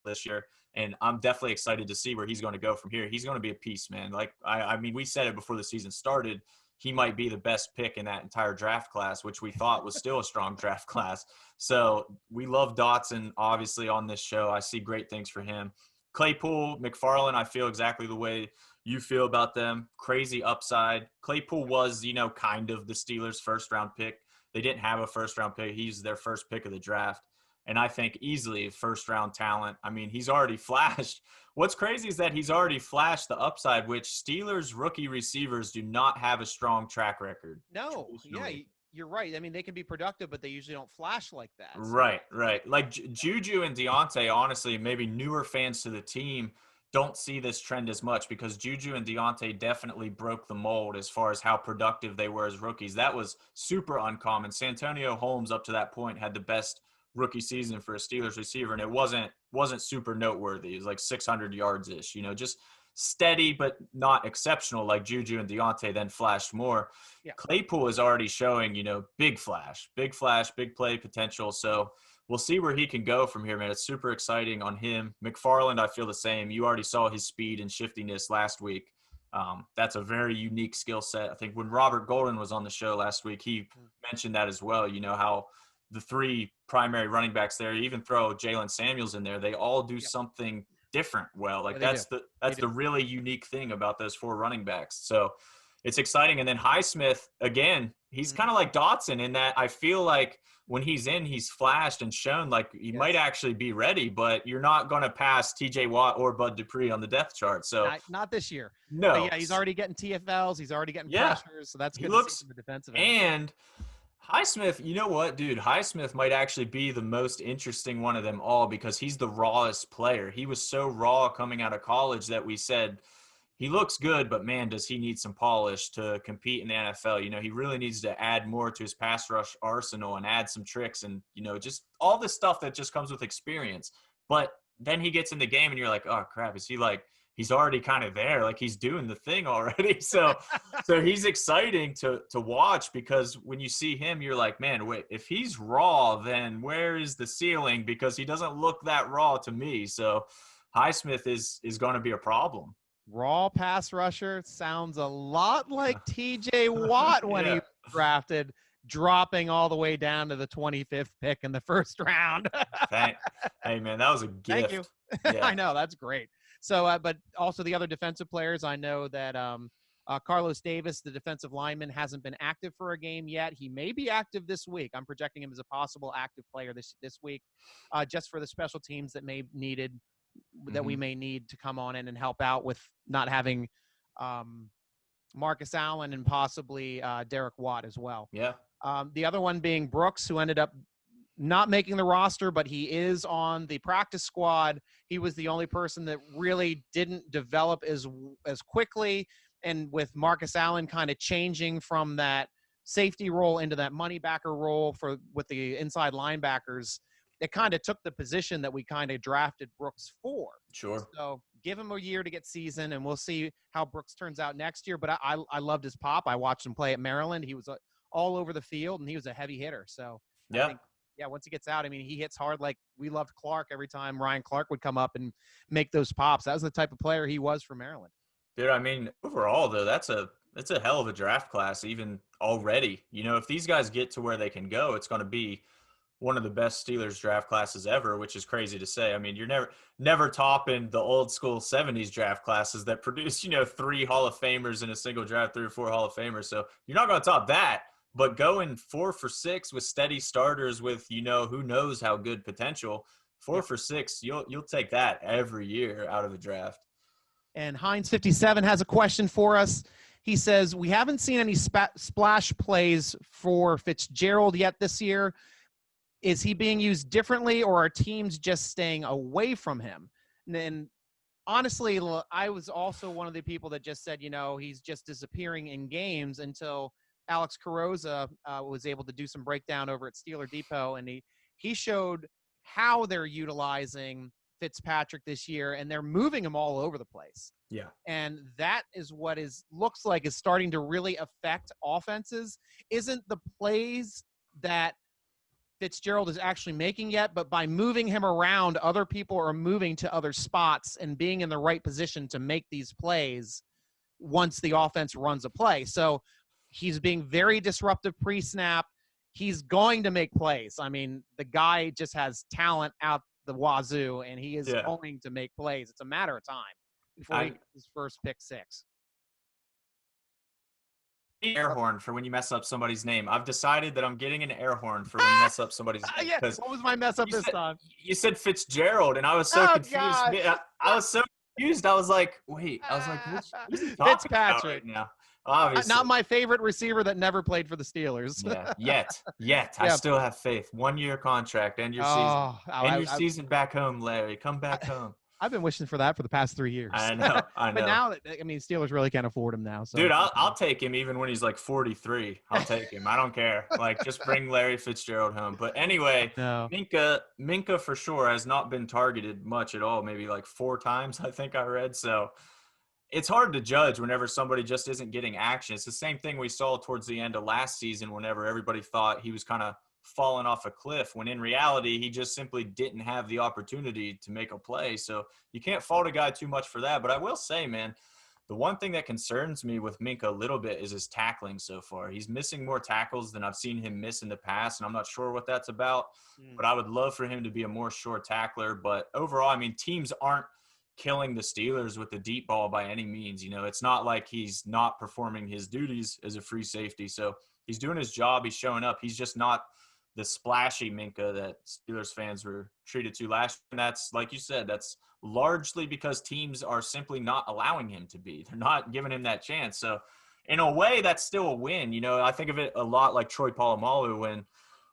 this year. And I'm definitely excited to see where he's going to go from here. He's going to be a piece, man. Like, I mean, we said it before the season started. He might be the best pick in that entire draft class, which we thought was still a strong draft class. So we love Dotson, obviously, on this show. I see great things for him. Claypool, McFarland, I feel exactly the way you feel about them. Crazy upside. Claypool was, kind of the Steelers' first-round pick. They didn't have a first-round pick. He's their first pick of the draft. And I think easily first-round talent. I mean, he's already flashed. What's crazy is that he's already flashed the upside, which Steelers rookie receivers do not have a strong track record. No, yeah, you're right. I mean, they can be productive, but they usually don't flash like that. So. Right. Like JuJu and Deontay, honestly, maybe newer fans to the team don't see this trend as much because JuJu and Deontay definitely broke the mold as far as how productive they were as rookies. That was super uncommon. Santonio Holmes, up to that point, had the best rookie season for a Steelers receiver, and it wasn't super noteworthy. It was like 600 yards ish, just steady but not exceptional like JuJu and Deontay, then flashed more. Yeah. Claypool is already showing, big flash, big play potential. So we'll see where he can go from here, man. It's super exciting on him. McFarland, I feel the same. You already saw his speed and shiftiness last week. That's a very unique skill set. I think when Robert Golden was on the show last week, he mentioned that as well, how the three primary running backs there, even throw Jalen Samuels in there, they all do something different well. Like that's the really unique thing about those four running backs. So it's exciting. And then Highsmith, again, he's kind of like Dotson in that I feel like when he's in, he's flashed and shown like he might actually be ready, but you're not going to pass TJ Watt or Bud Dupree on the depth chart. So not this year. No. But yeah, he's already getting TFLs. He's already getting pressures. So that's good to see from the defensive end. And Highsmith, you know what, dude? Highsmith might actually be the most interesting one of them all because he's the rawest player. He was so raw coming out of college that we said he looks good, but man, does he need some polish to compete in the NFL. He really needs to add more to his pass rush arsenal and add some tricks and, just all this stuff that just comes with experience. But then he gets in the game and you're like, oh, crap, is he like – he's already kind of there, like he's doing the thing already. So he's exciting to watch because when you see him, you're like, man, wait, if he's raw, then where is the ceiling? Because he doesn't look that raw to me. So Highsmith is going to be a problem. Raw pass rusher sounds a lot like TJ Watt when he drafted, dropping all the way down to the 25th pick in the first round. Hey, man, that was a gift. Thank you. Yeah. I know, that's great. So, but also the other defensive players, I know that Carlos Davis, the defensive lineman, hasn't been active for a game yet. He may be active this week. I'm projecting him as a possible active player this week, just for the special teams that we may need to come on in and help out with not having Marcus Allen and possibly Derek Watt as well. Yeah. The other one being Brooks, who ended up not making the roster, but he is on the practice squad. He was the only person that really didn't develop as quickly. And with Marcus Allen kind of changing from that safety role into that money backer role with the inside linebackers, it kind of took the position that we kind of drafted Brooks for. Sure. So give him a year to get seasoned, and we'll see how Brooks turns out next year. But I loved his pop. I watched him play at Maryland. He was all over the field, and he was a heavy hitter. So I think, once he gets out, I mean, he hits hard. Like we loved Clark every time Ryan Clark would come up and make those pops. That was the type of player he was for Maryland. Dude, I mean, overall though, that's a hell of a draft class even already. If these guys get to where they can go, it's going to be one of the best Steelers draft classes ever, which is crazy to say. I mean, you're never topping the old school 70s draft classes that produce, 3 Hall of Famers in a single draft, 3 or 4 Hall of Famers. So you're not going to top that. But going 4 for 6 with steady starters with, who knows how good potential, 4 for 6, you'll take that every year out of a draft. And Heinz57 has a question for us. He says, we haven't seen any splash plays for Fitzgerald yet this year. Is he being used differently, or are teams just staying away from him? And honestly, I was also one of the people that just said, he's just disappearing in games until Alex Carrozza was able to do some breakdown over at Steeler Depot, and he showed how they're utilizing Fitzpatrick this year, and they're moving him all over the place. Yeah. And that is what looks like is starting to really affect offenses. Isn't the plays that Fitzgerald is actually making yet, but by moving him around, other people are moving to other spots and being in the right position to make these plays once the offense runs a play. So he's being very disruptive pre-snap. He's going to make plays. I mean, the guy just has talent out the wazoo, and he is going to make plays. It's a matter of time before he gets his first pick six. Air horn for when you mess up somebody's name. I've decided that I'm getting an air horn for when you mess up somebody's name. Yeah. What was my mess up this time? You said Fitzgerald, and I was so confused. I was so confused. I was like, wait. I was like, what is he talking about right now? Obviously. Not my favorite receiver that never played for the Steelers. Yeah, yet. I still have faith. 1-year contract. End your season. End your season back home, Larry. Come back home. I've been wishing for that for the past 3 years. I know. But now, Steelers really can't afford him now. So. Dude, I'll take him even when he's like 43. I'll take him. I don't care. Like, just bring Larry Fitzgerald home. But anyway, Minkah for sure has not been targeted much at all. Maybe like 4 times, I think I read. So it's hard to judge whenever somebody just isn't getting action. It's the same thing we saw towards the end of last season whenever everybody thought he was kind of falling off a cliff, when in reality he just simply didn't have the opportunity to make a play. So you can't fault a guy too much for that. But I will say, man, the one thing that concerns me with Minkah a little bit is his tackling so far. He's missing more tackles than I've seen him miss in the past, and I'm not sure what that's about. But I would love for him to be a more sure tackler. But overall, I mean, teams aren't killing the Steelers with the deep ball by any means. You know, it's not like he's not performing his duties as a free safety. So he's doing his job. He's showing up. He's just not the splashy Minkah that Steelers fans were treated to last year. And that's, like you said, that's largely because teams are simply not allowing him to be. They're not giving him that chance. So in a way, that's still a win. You know, I think of it a lot like Troy Polamalu, when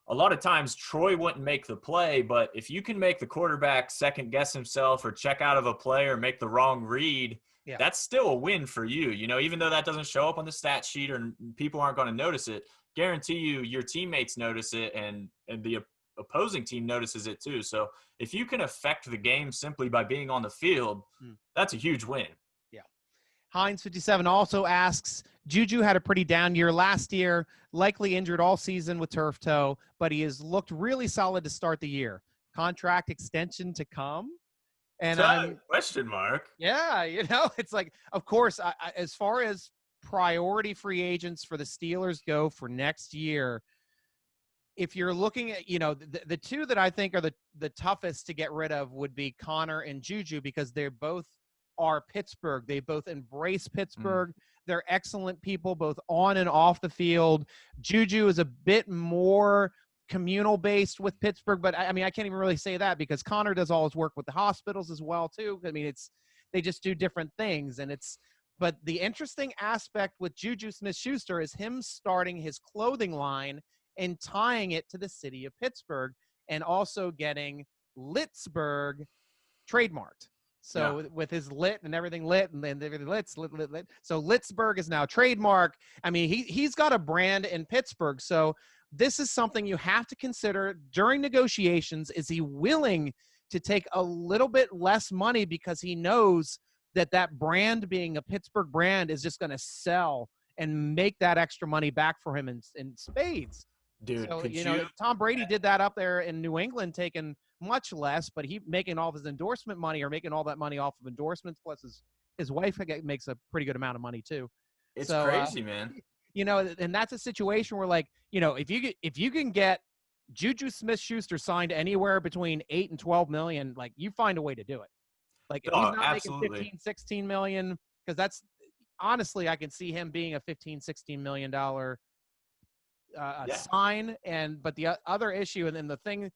a lot of times Troy wouldn't make the play, but if you can make the quarterback second guess himself or check out of a play or make the wrong read, that's still a win for you. You know, even though that doesn't show up on the stat sheet or people aren't going to notice it, guarantee you your teammates notice it, and the opposing team notices it too. So if you can affect the game simply by being on the field, that's a huge win. Yeah. Hines57 also asks, JuJu had a pretty down year last year, likely injured all season with turf toe, but he has looked really solid to start the year. Contract extension to come? And question mark. Yeah, you know, it's like, of course, as far as priority free agents for the Steelers go for next year, if you're looking at, you know, the two that I think are the toughest to get rid of would be Connor and JuJu, because they both are Pittsburgh. They both embrace Pittsburgh. They're excellent people, both on and off the field. JuJu is a bit more communal based with Pittsburgh, but I mean, I can't even really say that because Connor does all his work with the hospitals as well too. I mean, they just do different things, but the interesting aspect with JuJu Smith-Schuster is him starting his clothing line and tying it to the city of Pittsburgh, and also getting Litzberg trademarked. So with his lit and everything lit, and then everything lit. So Litzberg is now trademark. I mean, he's got a brand in Pittsburgh. So this is something you have to consider during negotiations. Is he willing to take a little bit less money because he knows that brand, being a Pittsburgh brand, is just going to sell and make that extra money back for him in spades? Dude, so, you know, Tom Brady did that up there in New England, taking much less, but he making all of his endorsement money, or making all that money off of endorsements. Plus his wife makes a pretty good amount of money too. It's crazy, man. You know, and that's a situation where, like, you know, if you can get JuJu Smith-Schuster signed anywhere between 8 and 12 million, like, you find a way to do it. Like, if he's not making 15, 16 million, because that's honestly, I can see him being a 15, 16 million dollar sign. But the other issue, and then the thing,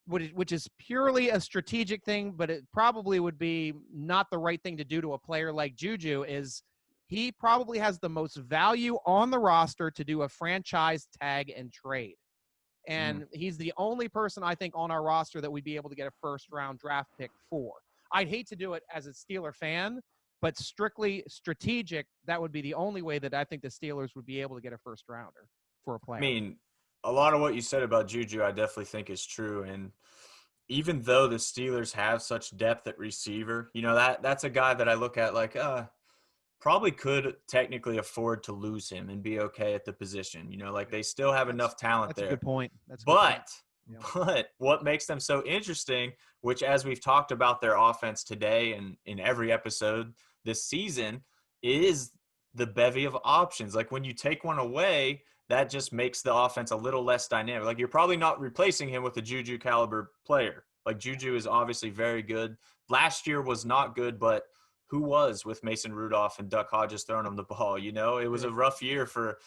which is purely a strategic thing, but it probably would be not the right thing to do to a player like JuJu, is he probably has the most value on the roster to do a franchise tag and trade. And he's the only person, I think, on our roster that we'd be able to get a first-round draft pick for. I'd hate to do it as a Steeler fan, but strictly strategic, that would be the only way that I think the Steelers would be able to get a first-rounder for a player. I mean, a lot of what you said about JuJu, I definitely think is true. And even though the Steelers have such depth at receiver, that's a guy that I look at like, probably could technically afford to lose him and be okay at the position. Like they still have That's enough talent that's a good there. point. That's a good point. But Yeah. but what makes them so interesting, which as we've talked about their offense today and in every episode this season, is the bevy of options. Like when you take one away, that just makes the offense a little less dynamic. Like you're probably not replacing him with a JuJu caliber player. Like JuJu is obviously very good. Last year was not good, but who was with Mason Rudolph and Duck Hodges throwing him the ball? It was a rough year for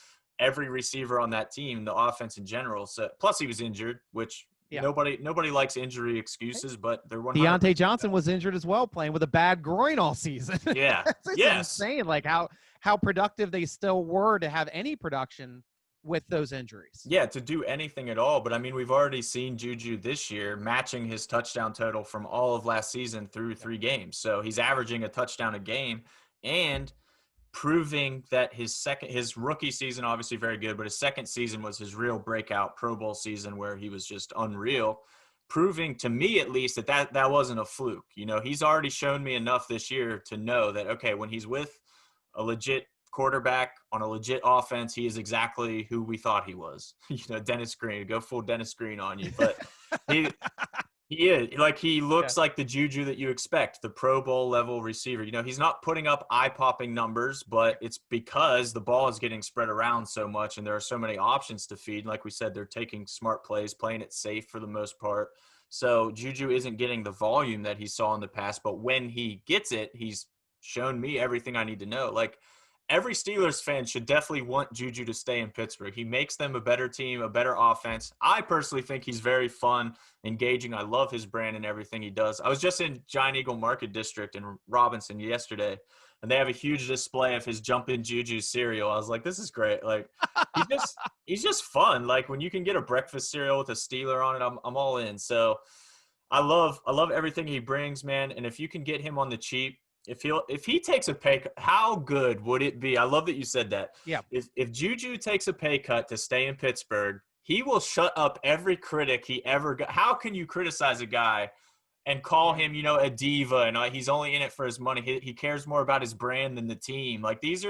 every receiver on that team, the offense in general. So plus he was injured, which Yeah. nobody likes injury excuses, but they're 100%. Deontay Johnson was injured as well, playing with a bad groin all season. Yeah. It's Yes. insane, like how productive they still were to have any production with those injuries. Yeah, to do anything at all. But I mean, we've already seen JuJu this year matching his touchdown total from all of last season through 3 games. So he's averaging a touchdown a game and proving that his rookie season, obviously very good, but his second season was his real breakout Pro Bowl season where he was just unreal, proving to me at least that wasn't a fluke. He's already shown me enough this year to know that, okay, when he's with a legit quarterback on a legit offense, he is exactly who we thought he was. Dennis Green, go full Dennis Green on you. But he is like he looks like the JuJu that you expect, the Pro Bowl level receiver. He's not putting up eye-popping numbers, but it's because the ball is getting spread around so much and there are so many options to feed. Like we said, they're taking smart plays, playing it safe for the most part. So JuJu isn't getting the volume that he saw in the past, but when he gets it, he's shown me everything I need to know. Like every Steelers fan should definitely want JuJu to stay in Pittsburgh. He makes them a better team, a better offense. I personally think he's very fun, engaging. I love his brand and everything he does. I was just in Giant Eagle Market District in Robinson yesterday, and they have a huge display of his Jumpin' JuJu cereal. I was like, this is great. Like he's just fun. Like when you can get a breakfast cereal with a Steeler on it, I'm all in. So I love everything he brings, man. And if you can get him on the cheap, if he takes a pay cut, how good would it be? I love that you said that. Yeah. If JuJu takes a pay cut to stay in Pittsburgh, he will shut up every critic he ever got. How can you criticize a guy and call him, a diva and he's only in it for his money? He cares more about his brand than the team. Like these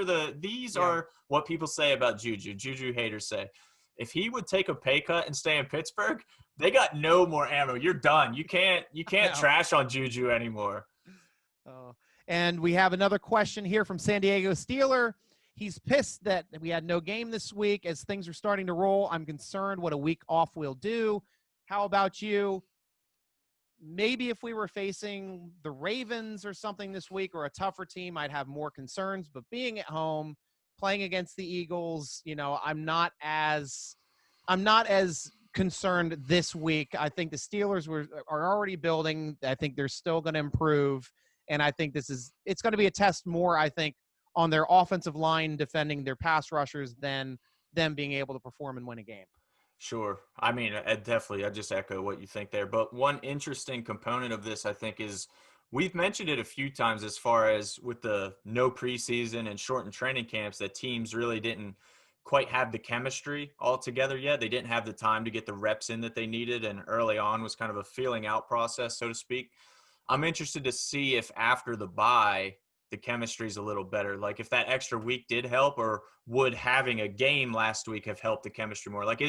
are what people say about JuJu. JuJu haters say. If he would take a pay cut and stay in Pittsburgh, they got no more ammo. You're done. You can't trash on JuJu anymore. And we have another question here from San Diego Steeler. He's pissed that we had no game this week. As things are starting to roll, I'm concerned what a week off will do. How about you? Maybe if we were facing the Ravens or something this week or a tougher team, I'd have more concerns. But being at home, playing against the Eagles, I'm not as concerned this week. I think the Steelers are already building. I think they're still going to improve. And I think it's going to be a test more, I think, on their offensive line defending their pass rushers than them being able to perform and win a game. Sure. I mean, I just echo what you think there. But one interesting component of this, I think, is we've mentioned it a few times as far as with the no preseason and shortened training camps that teams really didn't quite have the chemistry all together yet. They didn't have the time to get the reps in that they needed. And early on was kind of a feeling out process, so to speak. I'm interested to see if after the bye, the chemistry's a little better. Like if that extra week did help, or would having a game last week have helped the chemistry more? Like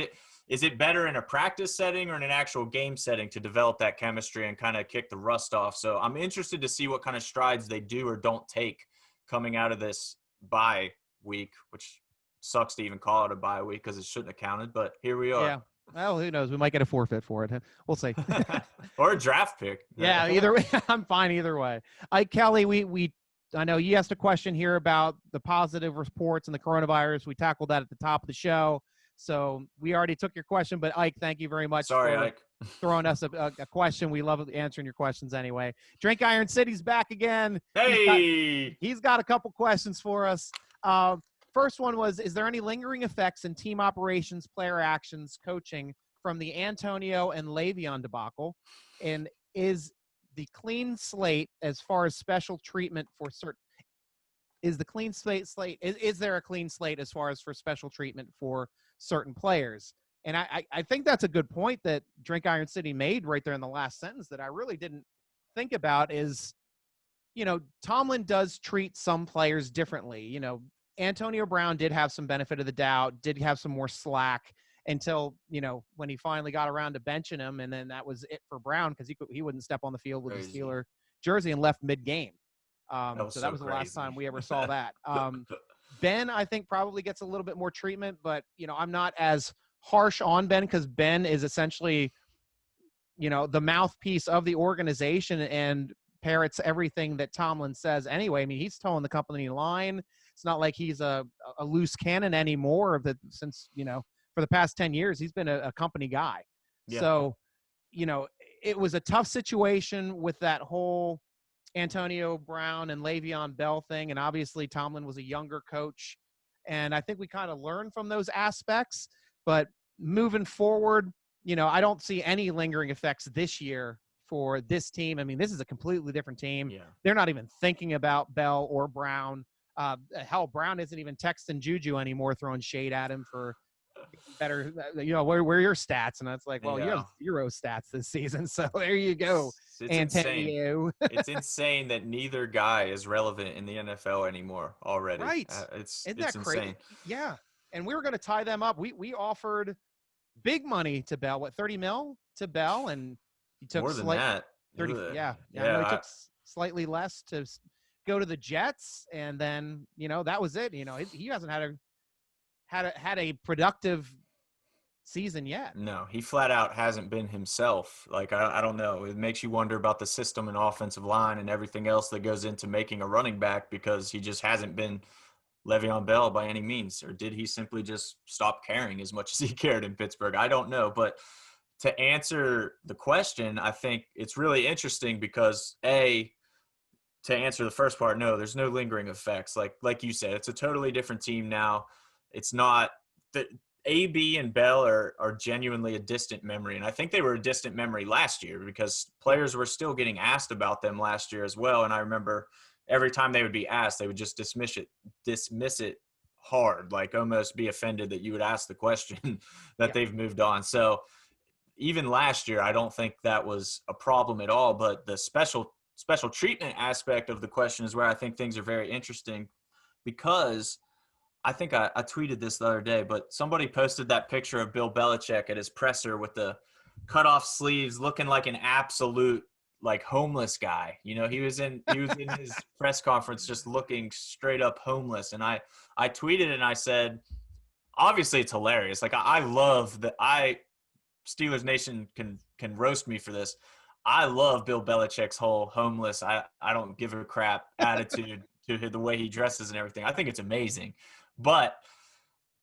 is it better in a practice setting or in an actual game setting to develop that chemistry and kind of kick the rust off? So I'm interested to see what kind of strides they do or don't take coming out of this bye week, which sucks to even call it a bye week because it shouldn't have counted, but here we are. Yeah. Well, who knows? We might get a forfeit for it. We'll see. Or a draft pick. Yeah, either way, I'm fine either way. Kelly, I know you asked a question here about the positive reports and the coronavirus. We tackled that at the top of the show. So we already took your question, but Ike, thank you very much for Ike. throwing us a question. We love answering your questions anyway. Drink Iron City's back again. Hey! He's got a couple questions for us. First one was, is there any lingering effects in team operations, player actions, coaching from the Antonio and LeVeon debacle? And is the clean slate as far as special treatment for certain – is there a clean slate as far as for special treatment for certain players? And I think that's a good point that Drink Iron City made right there in the last sentence that I really didn't think about is, Tomlin does treat some players differently. Antonio Brown did have some benefit of the doubt, did have some more slack until, when he finally got around to benching him. And then that was it for Brown because he wouldn't step on the field with the Crazy. Steeler jersey and left mid-game. That was So that so was the last time crazy. we ever saw that. Ben, I think, probably gets a little bit more treatment, but, I'm not as harsh on Ben because Ben is essentially, the mouthpiece of the organization and parrots everything that Tomlin says anyway. I mean, he's towing the company line. It's not like he's a loose cannon anymore since, for the past 10 years, he's been a company guy. Yeah. So, it was a tough situation with that whole Antonio Brown and LeVeon Bell thing. And obviously Tomlin was a younger coach. And I think we kind of learned from those aspects, but moving forward, I don't see any lingering effects this year for this team. I mean, this is a completely different team. Yeah. They're not even thinking about Bell or Brown. Hell, Brown isn't even texting JuJu anymore, throwing shade at him for better, where are your stats? And it's like, well, you have 0 stats this season. So there you go. It's Antonio. insane. It's insane that neither guy is relevant in the NFL anymore already. Right. It's Isn't that crazy? insane. Yeah. And we were going to tie them up. We offered big money to Bell, 30 mil to Bell, and he took More than that. 30. Ugh. Yeah. I know he took slightly less to go to the Jets, and then that was it. He hasn't had a productive season yet. No, he flat out hasn't been himself. Like, I don't know. It makes you wonder about the system and offensive line and everything else that goes into making a running back because he just hasn't been Le'Veon Bell by any means. Or did he simply just stop caring as much as he cared in Pittsburgh? I don't know. But to answer the question, I think it's really interesting because, to answer the first part, no, there's no lingering effects. Like you said, it's a totally different team now. It's not that AB and Bell are genuinely a distant memory. And I think they were a distant memory last year because players were still getting asked about them last year as well. And I remember every time they would be asked, they would just dismiss it hard, like almost be offended that you would ask the question that they've moved on. So even last year, I don't think that was a problem at all. But the special treatment aspect of the question is where I think things are very interesting because I think I tweeted this the other day, but somebody posted that picture of Bill Belichick at his presser with the cut off sleeves looking like an absolute like homeless guy. He was in his press conference just looking straight up homeless. And I tweeted and I said, obviously it's hilarious. Like I love that Steelers Nation can roast me for this. I love Bill Belichick's whole homeless, I don't give a crap attitude to the way he dresses and everything. I think it's amazing. But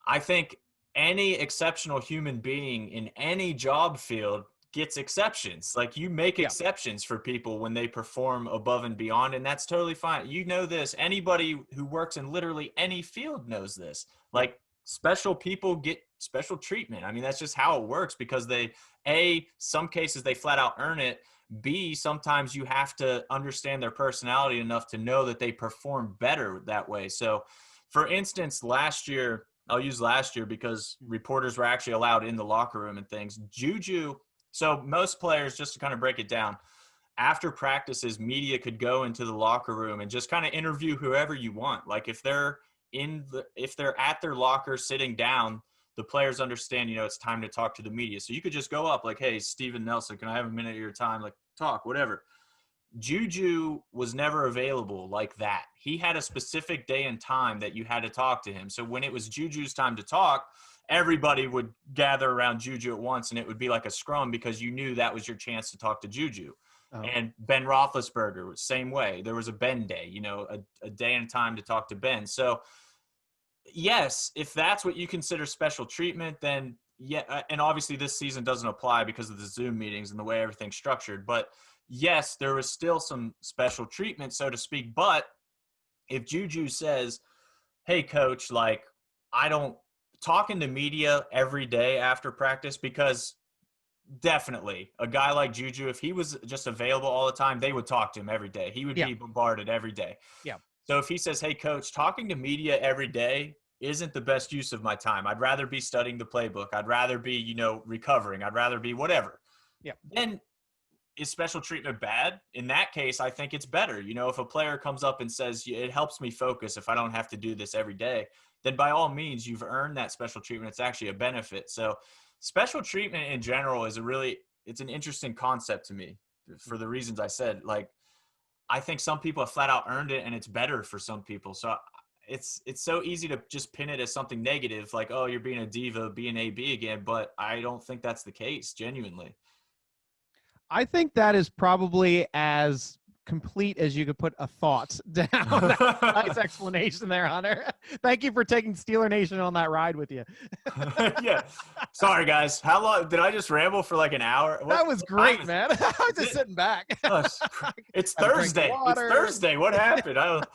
I think any exceptional human being in any job field gets exceptions. Like you make exceptions for people when they perform above and beyond, and that's totally fine. This. Anybody who works in literally any field knows this. Like special people get special treatment. I mean, that's just how it works because some cases they flat out earn it. B, sometimes you have to understand their personality enough to know that they perform better that way. So, for instance, last year, I'll use last year because reporters were actually allowed in the locker room and things. JuJu, so most players, just to kind of break it down, after practices, media could go into the locker room and just kind of interview whoever you want. Like if they're at their locker sitting down, the players understand, it's time to talk to the media. So you could just go up like, hey, Steven Nelson, can I have a minute of your time? Like talk, whatever. JuJu was never available like that. He had a specific day and time that you had to talk to him. So when it was JuJu's time to talk, everybody would gather around JuJu at once, and it would be like a scrum because you knew that was your chance to talk to JuJu. Oh. And Ben Roethlisberger was same way. There was a Ben day, a day and time to talk to Ben. So yes, if that's what you consider special treatment, then yeah. And obviously this season doesn't apply because of the Zoom meetings and the way everything's structured. But yes, there was still some special treatment, so to speak. But if JuJu says, hey, coach, like talking to media every day after practice, because definitely a guy like JuJu, if he was just available all the time, they would talk to him every day. He would be bombarded every day. Yeah. So if he says, hey, coach, talking to media every day isn't the best use of my time. I'd rather be studying the playbook. I'd rather be, recovering. I'd rather be whatever. Yeah. Then is special treatment bad? In that case, I think it's better. If a player comes up and says, it helps me focus if I don't have to do this every day, then by all means, you've earned that special treatment. It's actually a benefit. So special treatment in general is it's an interesting concept to me for the reasons I said. Like, I think some people have flat out earned it and it's better for some people. So it's so easy to just pin it as something negative, like, oh, you're being a diva, being AB again. But I don't think that's the case, genuinely. I think that is probably as complete as you could put a thought down. Nice explanation there, Hunter. Thank you for taking Steeler Nation on that ride with you. Yeah. Sorry, guys. How long did I just ramble for like an hour? That was great, man. I was just sitting back. It's Thursday. It's Thursday. What happened?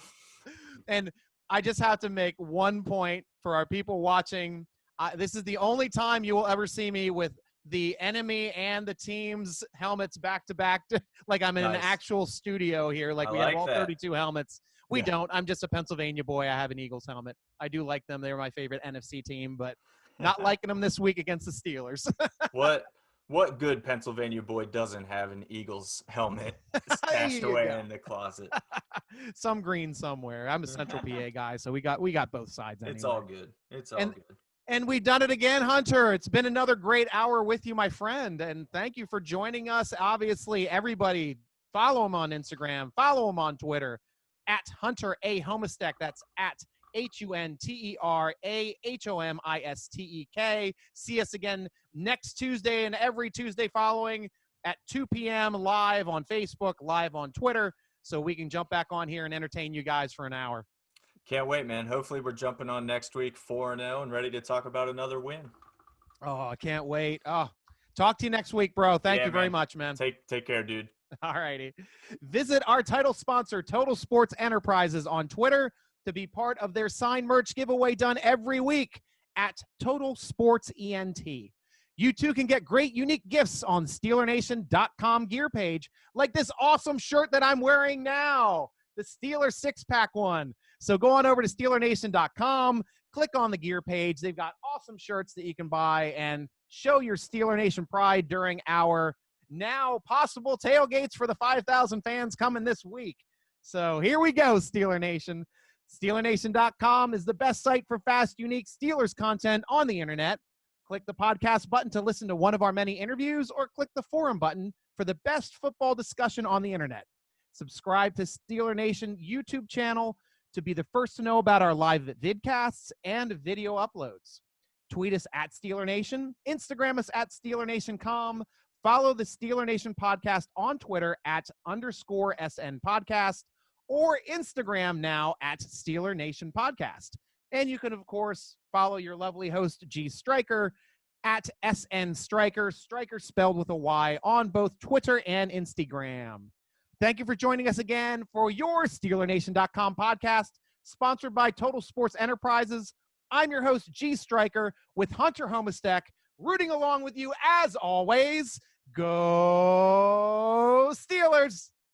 And I just have to make one point for our people watching. This is the only time you will ever see me with the enemy and the team's helmets back to back, like I'm in an actual studio here. Like we have all 32 helmets. We don't. I'm just a Pennsylvania boy. I have an Eagles helmet. I do like them. They're my favorite NFC team, but not liking them this week against the Steelers. What good Pennsylvania boy doesn't have an Eagles helmet stashed away in the closet? Some green somewhere. I'm a Central PA guy, so we got both sides. Anyway. It's all good. It's all good. And we've done it again, Hunter. It's been another great hour with you, my friend. And thank you for joining us. Obviously, everybody, follow him on Instagram. Follow him on Twitter, at Hunter A. Homistek. That's at HUNTERAHOMISTEK. See us again next Tuesday and every Tuesday following at 2 p.m. live on Facebook, live on Twitter, so we can jump back on here and entertain you guys for an hour. Can't wait, man. Hopefully we're jumping on next week 4-0 and ready to talk about another win. Oh, I can't wait. Oh, talk to you next week, bro. Thank you very much, man. Take care, dude. All righty. Visit our title sponsor, Total Sports Enterprises, on Twitter to be part of their signed merch giveaway done every week at Total Sports ENT. You too can get great, unique gifts on SteelerNation.com gear page, like this awesome shirt that I'm wearing now, the Steeler six-pack one. So go on over to SteelerNation.com, click on the gear page. They've got awesome shirts that you can buy and show your Steeler Nation pride during our now possible tailgates for the 5,000 fans coming this week. So here we go, Steeler Nation. SteelerNation.com is the best site for fast, unique Steelers content on the internet. Click the podcast button to listen to one of our many interviews, or click the forum button for the best football discussion on the internet. Subscribe to Steeler Nation YouTube channel to be the first to know about our live vidcasts and video uploads. Tweet us at Steeler Nation, Instagram us at SteelerNation.com, follow the Steeler Nation podcast on Twitter at _SN podcast, or Instagram now at Steeler Nation podcast. And you can, of course, follow your lovely host, G.Stryker, at SN Striker, Striker spelled with a Y, on both Twitter and Instagram. Thank you for joining us again for your SteelerNation.com podcast, sponsored by Total Sports Enterprises. I'm your host, G.Stryker, with Hunter Homistek, rooting along with you as always. Go Steelers!